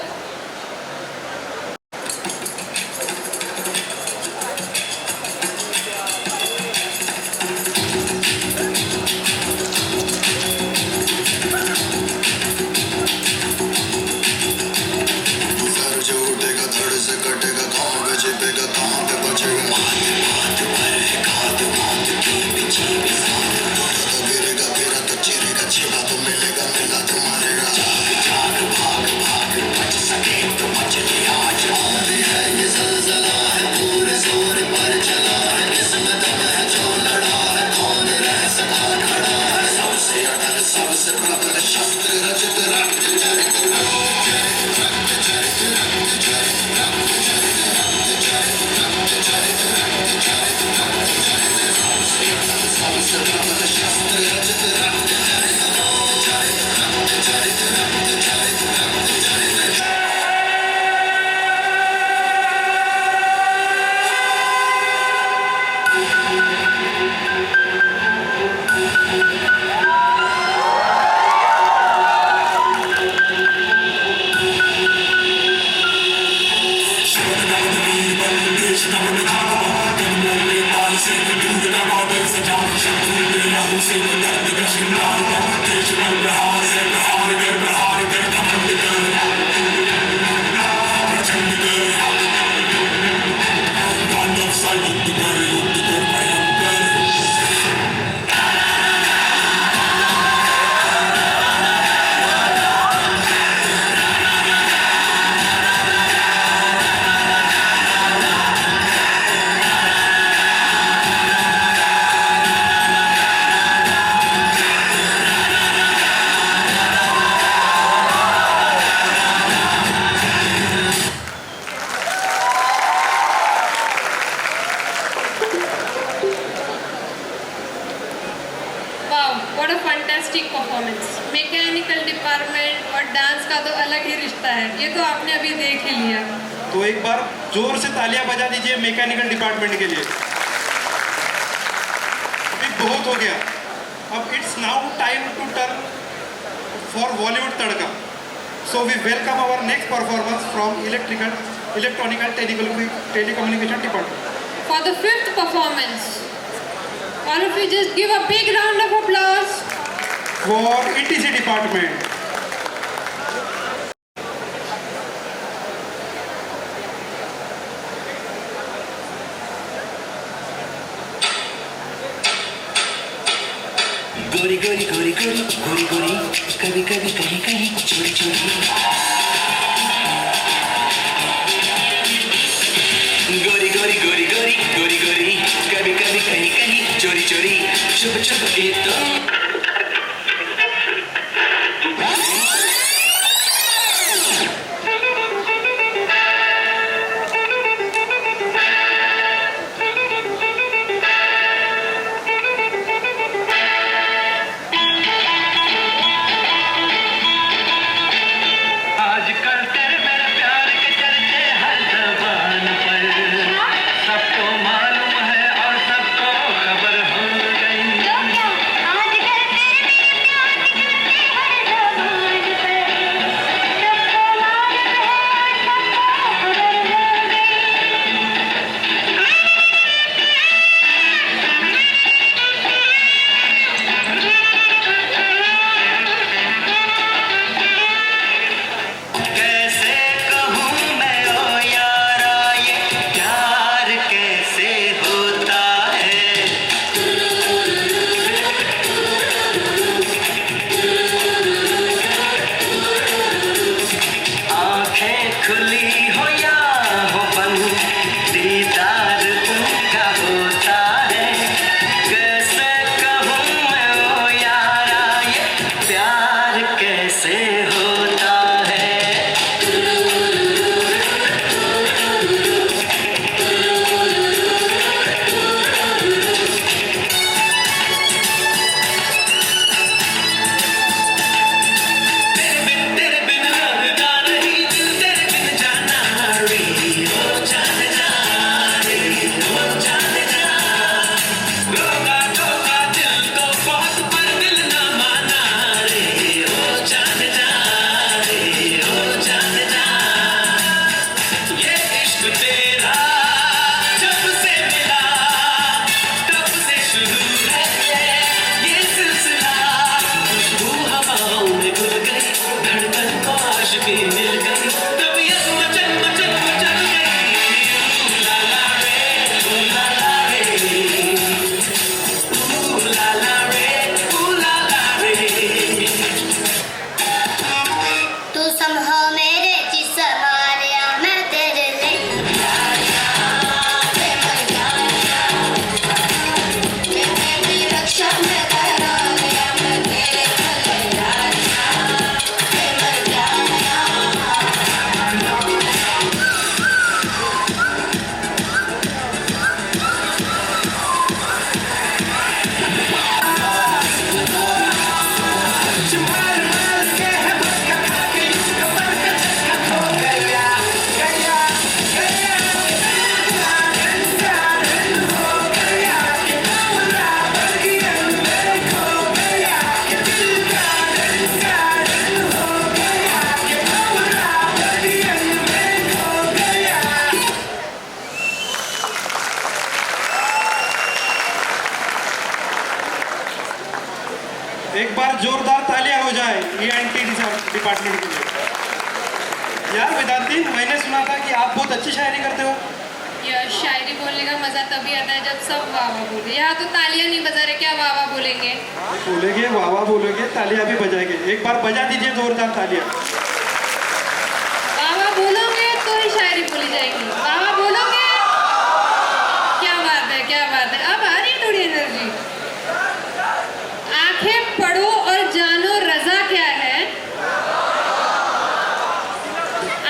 चिरेगा तो मिलेगा मिला तुम्हारे जाग जाग भाग भाग वाह, what a fantastic performance. Mechanical department और डांस का तो अलग ही रिश्ता है, ये तो आपने अभी देख ही लिया। तो एक बार जोर से तालियां बजा दीजिए मैकेनिकल डिपार्टमेंट के लिए। अभी बहुत हो गया, अब it's now time to turn for Bollywood tadka. So we welcome our next performance from electronical telecommunication department. For the fifth performance, all of you just give a big round of applause. For ETC department. गोरी गोरी गोरी गोरी गोरी गोरी कभी कभी कहीं कहीं चोरी चोरी गोरी गोरी गोरी गोरी गोरी गोरी कभी कभी कहीं कहीं चोरी चोरी चुप चुप ये तो यार वेदांती, मैंने सुना था कि आप बहुत अच्छी शायरी करते हो। यह शायरी बोलने का मजा तभी आता है जब सब वाह वाह बोले। यहाँ तो तालियां नहीं बजा रहे, क्या वाह वाह बोलेंगे? बोलेंगे, वाह वाह बोलोगे, तालियां भी बजाएंगे। एक बार बजा दीजिए जोरदार तालियां। वाह वाह बोलोगे तो ही शायरी बोली जाएगी। वाह वाह बोलोगे, क्या बात है, क्या बात है। अब आ रही है थोड़ी एनर्जी। आंखें पढ़ो और जानो रजा क्या है।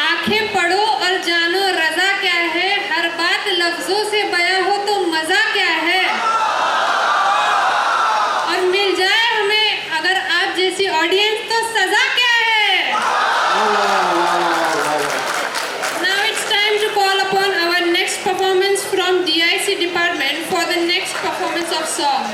आंखें पढ़ो और जानो रजा क्या है। हर बात लफ्जों से बयां हो तो मजा क्या है। और मिल जाए हमें अगर आप जैसी ऑडियंस तो सजा क्या है। Now it's time to call upon our next performance from DIC department for the next performance of song.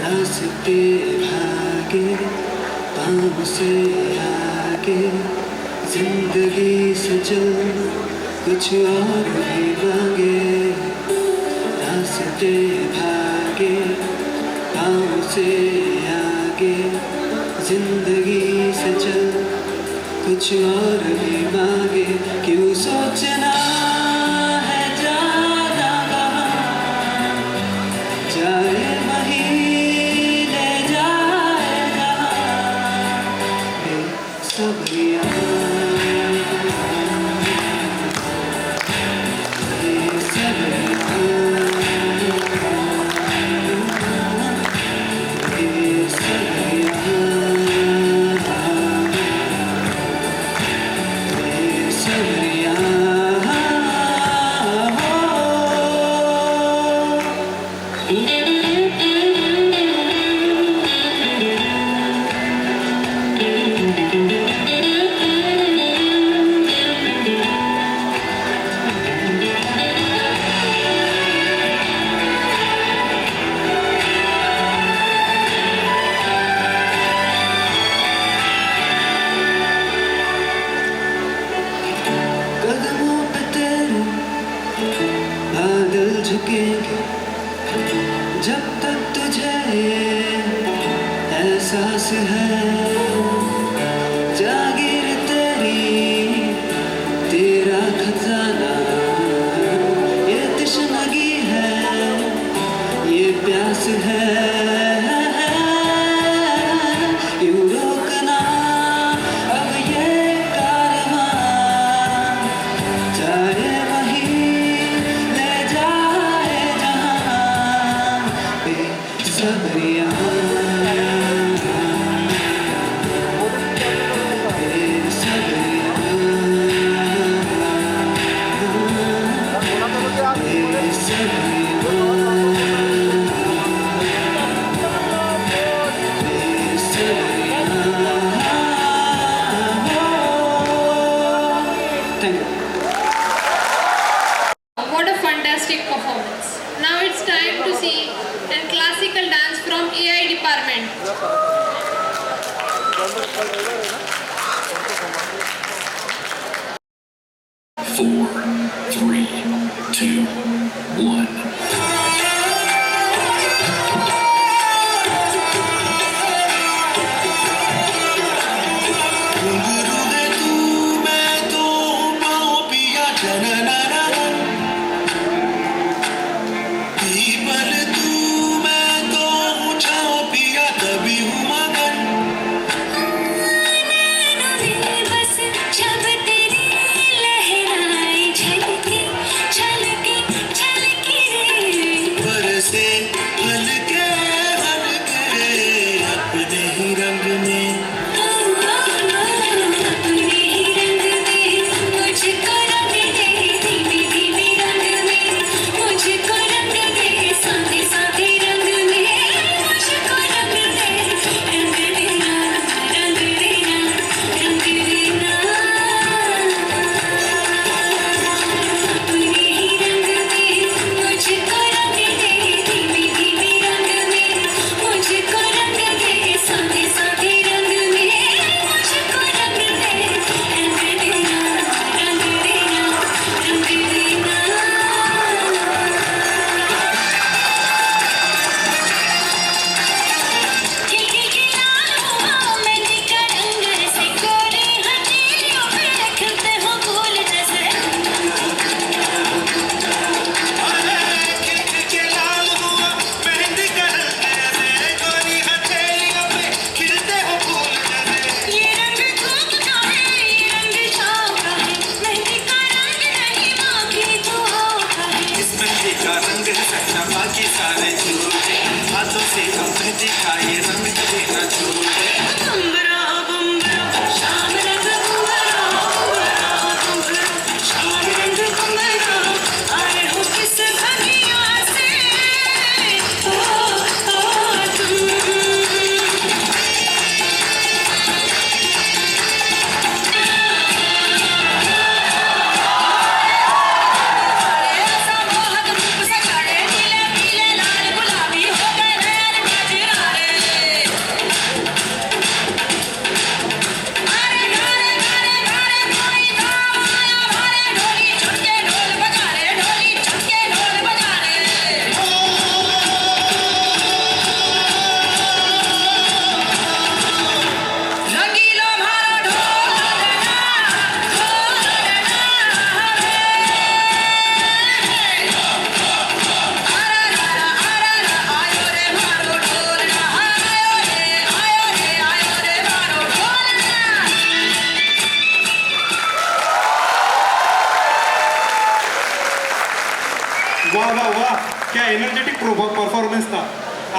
रास्ते भागे पाँव से आगे, जिंदगी से चल कुछ और भी मांगे। रास्ते भागे पाँव से आगे, जिंदगी से चल कुछ और भी मांगे। क्यों सोचना है जाना कहाँ, जाए वहीं ले जाए जहाँ। बेसब्रियाँ, कदमों पे तेरे बादल झुकेंगे, जब तक तुझे एहसास है। जागीर तेरी तेरा खजाना, ये तशनगी है, ये प्यास है। यूं रोकना अब ये कारवां, जाए वहीं ले जाए जहाँ। Besabriyaan, Thank you. What a fantastic performance. Now it's time to see a classical dance from AI department. Four, three, two, one. बस जब तेरी लहराए तेरा ये रंग कभी ना छूटे बम्बरा बम्बरा शाम रंग बम्बरा बम्बरा बम्बरा शाम रंग बम्बरा आए हो किस भगिया से तुम वाह वाह वाह, क्या एनर्जेटिक परफॉर्मेंस था।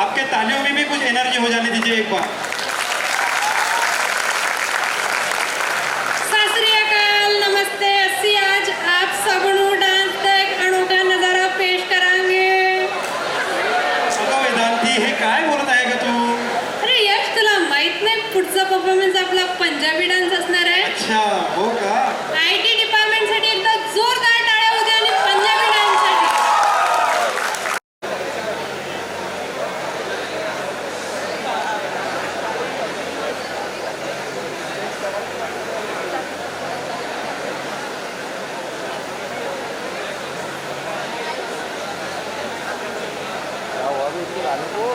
आपके तालियों में भी कुछ एनर्जी हो जाने दीजिए एक बार। सत श्री अकाल, नमस्ते। अस्सी आज आप सबनों डांस का एक अनोखा नजारा पेश करांगे। अगं वेदांती, हे काय बोलत आहे का तू? अरे यश, तुला माहित नाही पुढचा परफॉर्मन्स आपला पंजाबी डान्स असणार आहे? अच्छा, हो का? IT डिपार्टमेंट साठी एकदा जोरदार टाळ्या होत्या आणि पंजाबी डान्स साठी क्या हुआ अभी इसके गाने को?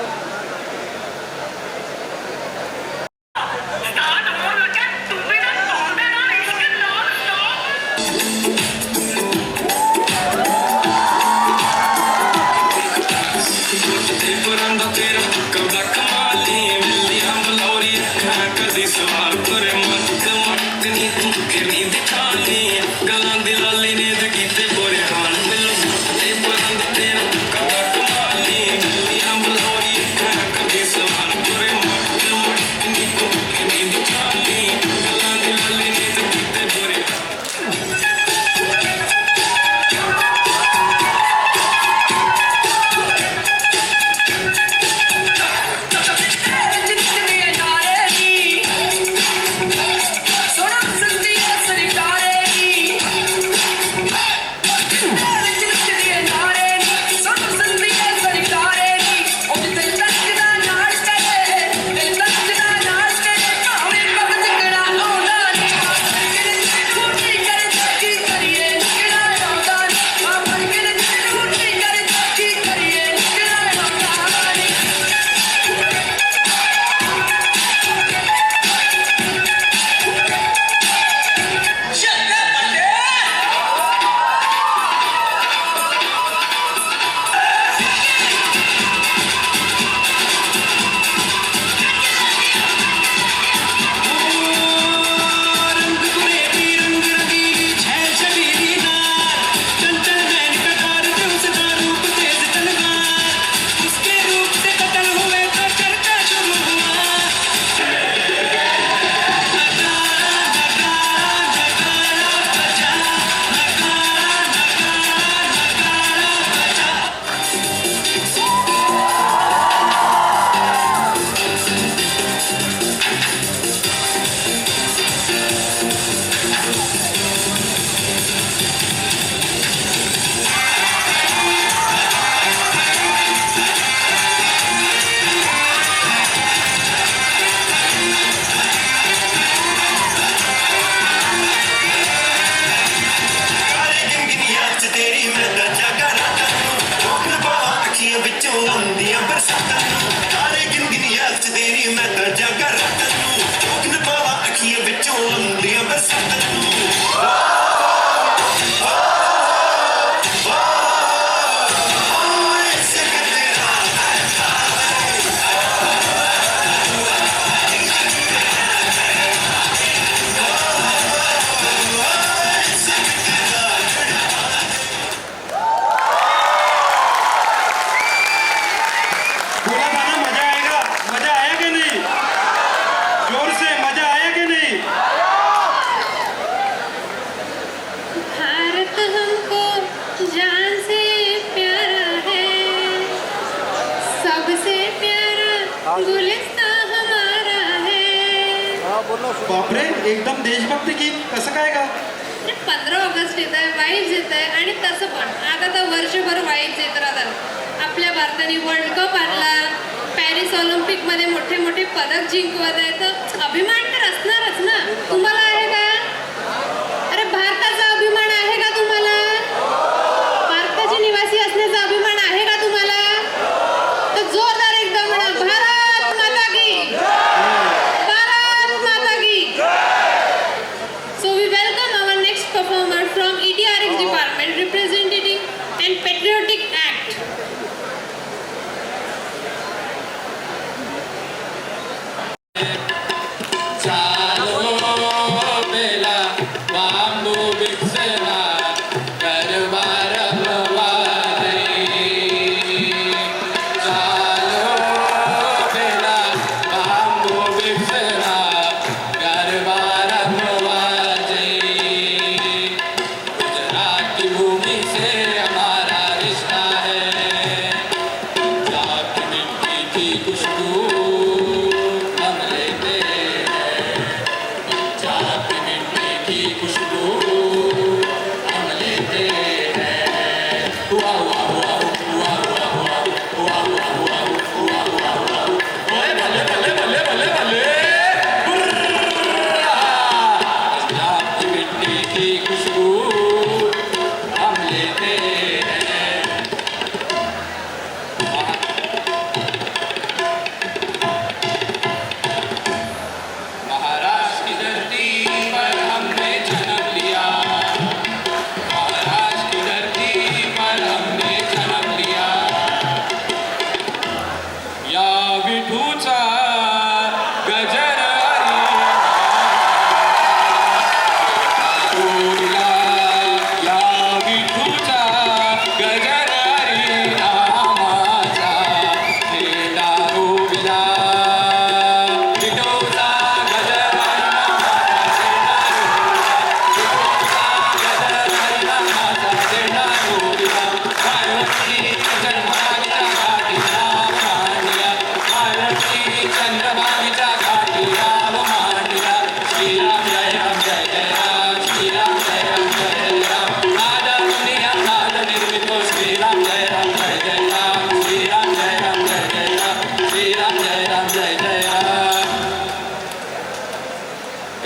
बापरे, एकदम देशभक्ती गीत कसं काय का? 15 ऑगस्ट येत आहे, वाईब्स येत आहे आणि तसं पण आता तर वर्षभर वाईब्स येत राहतात. आपल्या भारताने वर्ल्ड कप आणला, पॅरिस ऑलिम्पिकमध्ये मोठे मोठे पदक जिंकवत आहे, तर अभिमान तर असणारच ना. तुम्हाला आहे का? अरे भारताचा अभिमान आहे का तुम्हाला? भारताचे निवासी असण्याचा अभिमान आहे का तुम्हाला? तर जोरदार एकदम म्हणा, भारत माता की, भारत माता की. So we welcome our next performer from ETRX department representing and patriotic act.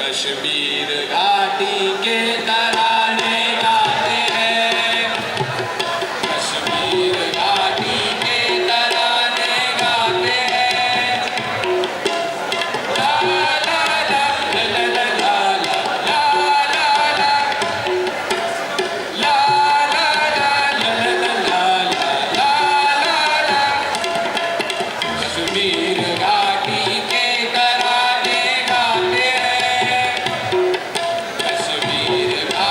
Kashmir घाटी के तराने गाते हैं, कश्मीर घाटी के तराने गाते हैं. ला ला ला ला ला ला ला ला ला ला ला. कश्मीर घाटी के तराने गाते हैं, कश्मीर घाटी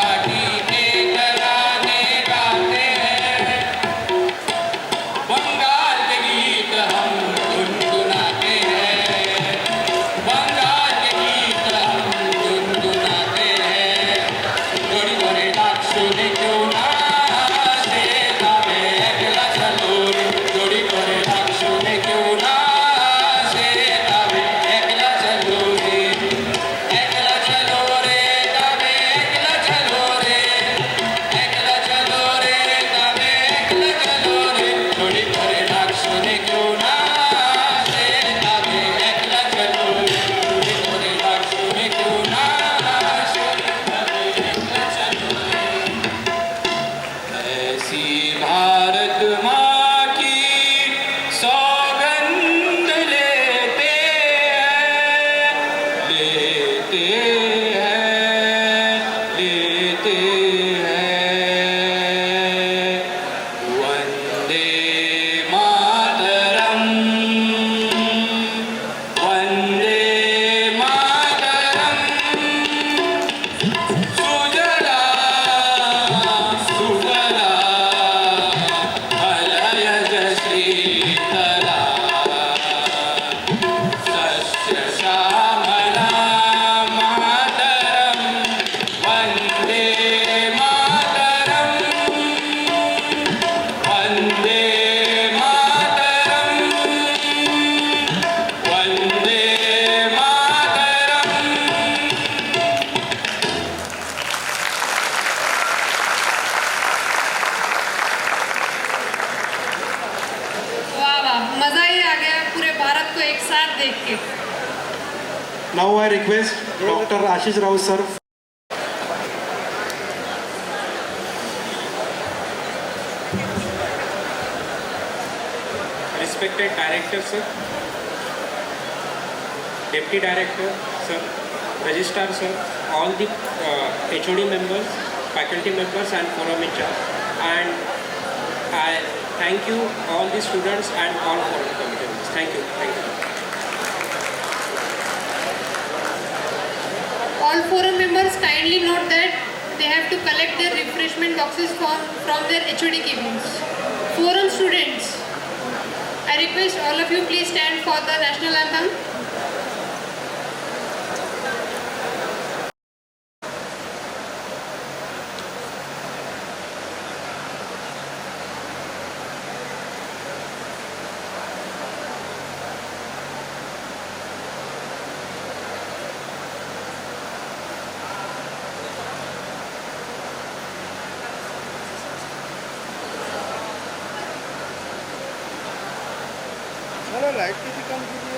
Now I request Dr. Ashish Rao sir. Respected Director sir, Deputy Director sir, Registrar sir, all the HOD members, faculty members and forum in charge, and I thank you all the students and all forum committee members. Thank you. Thank you. All forum members kindly note that they have to collect their refreshment boxes from their HOD cabins. Forum students, I request all of you please stand for the national anthem. मला light किती कमी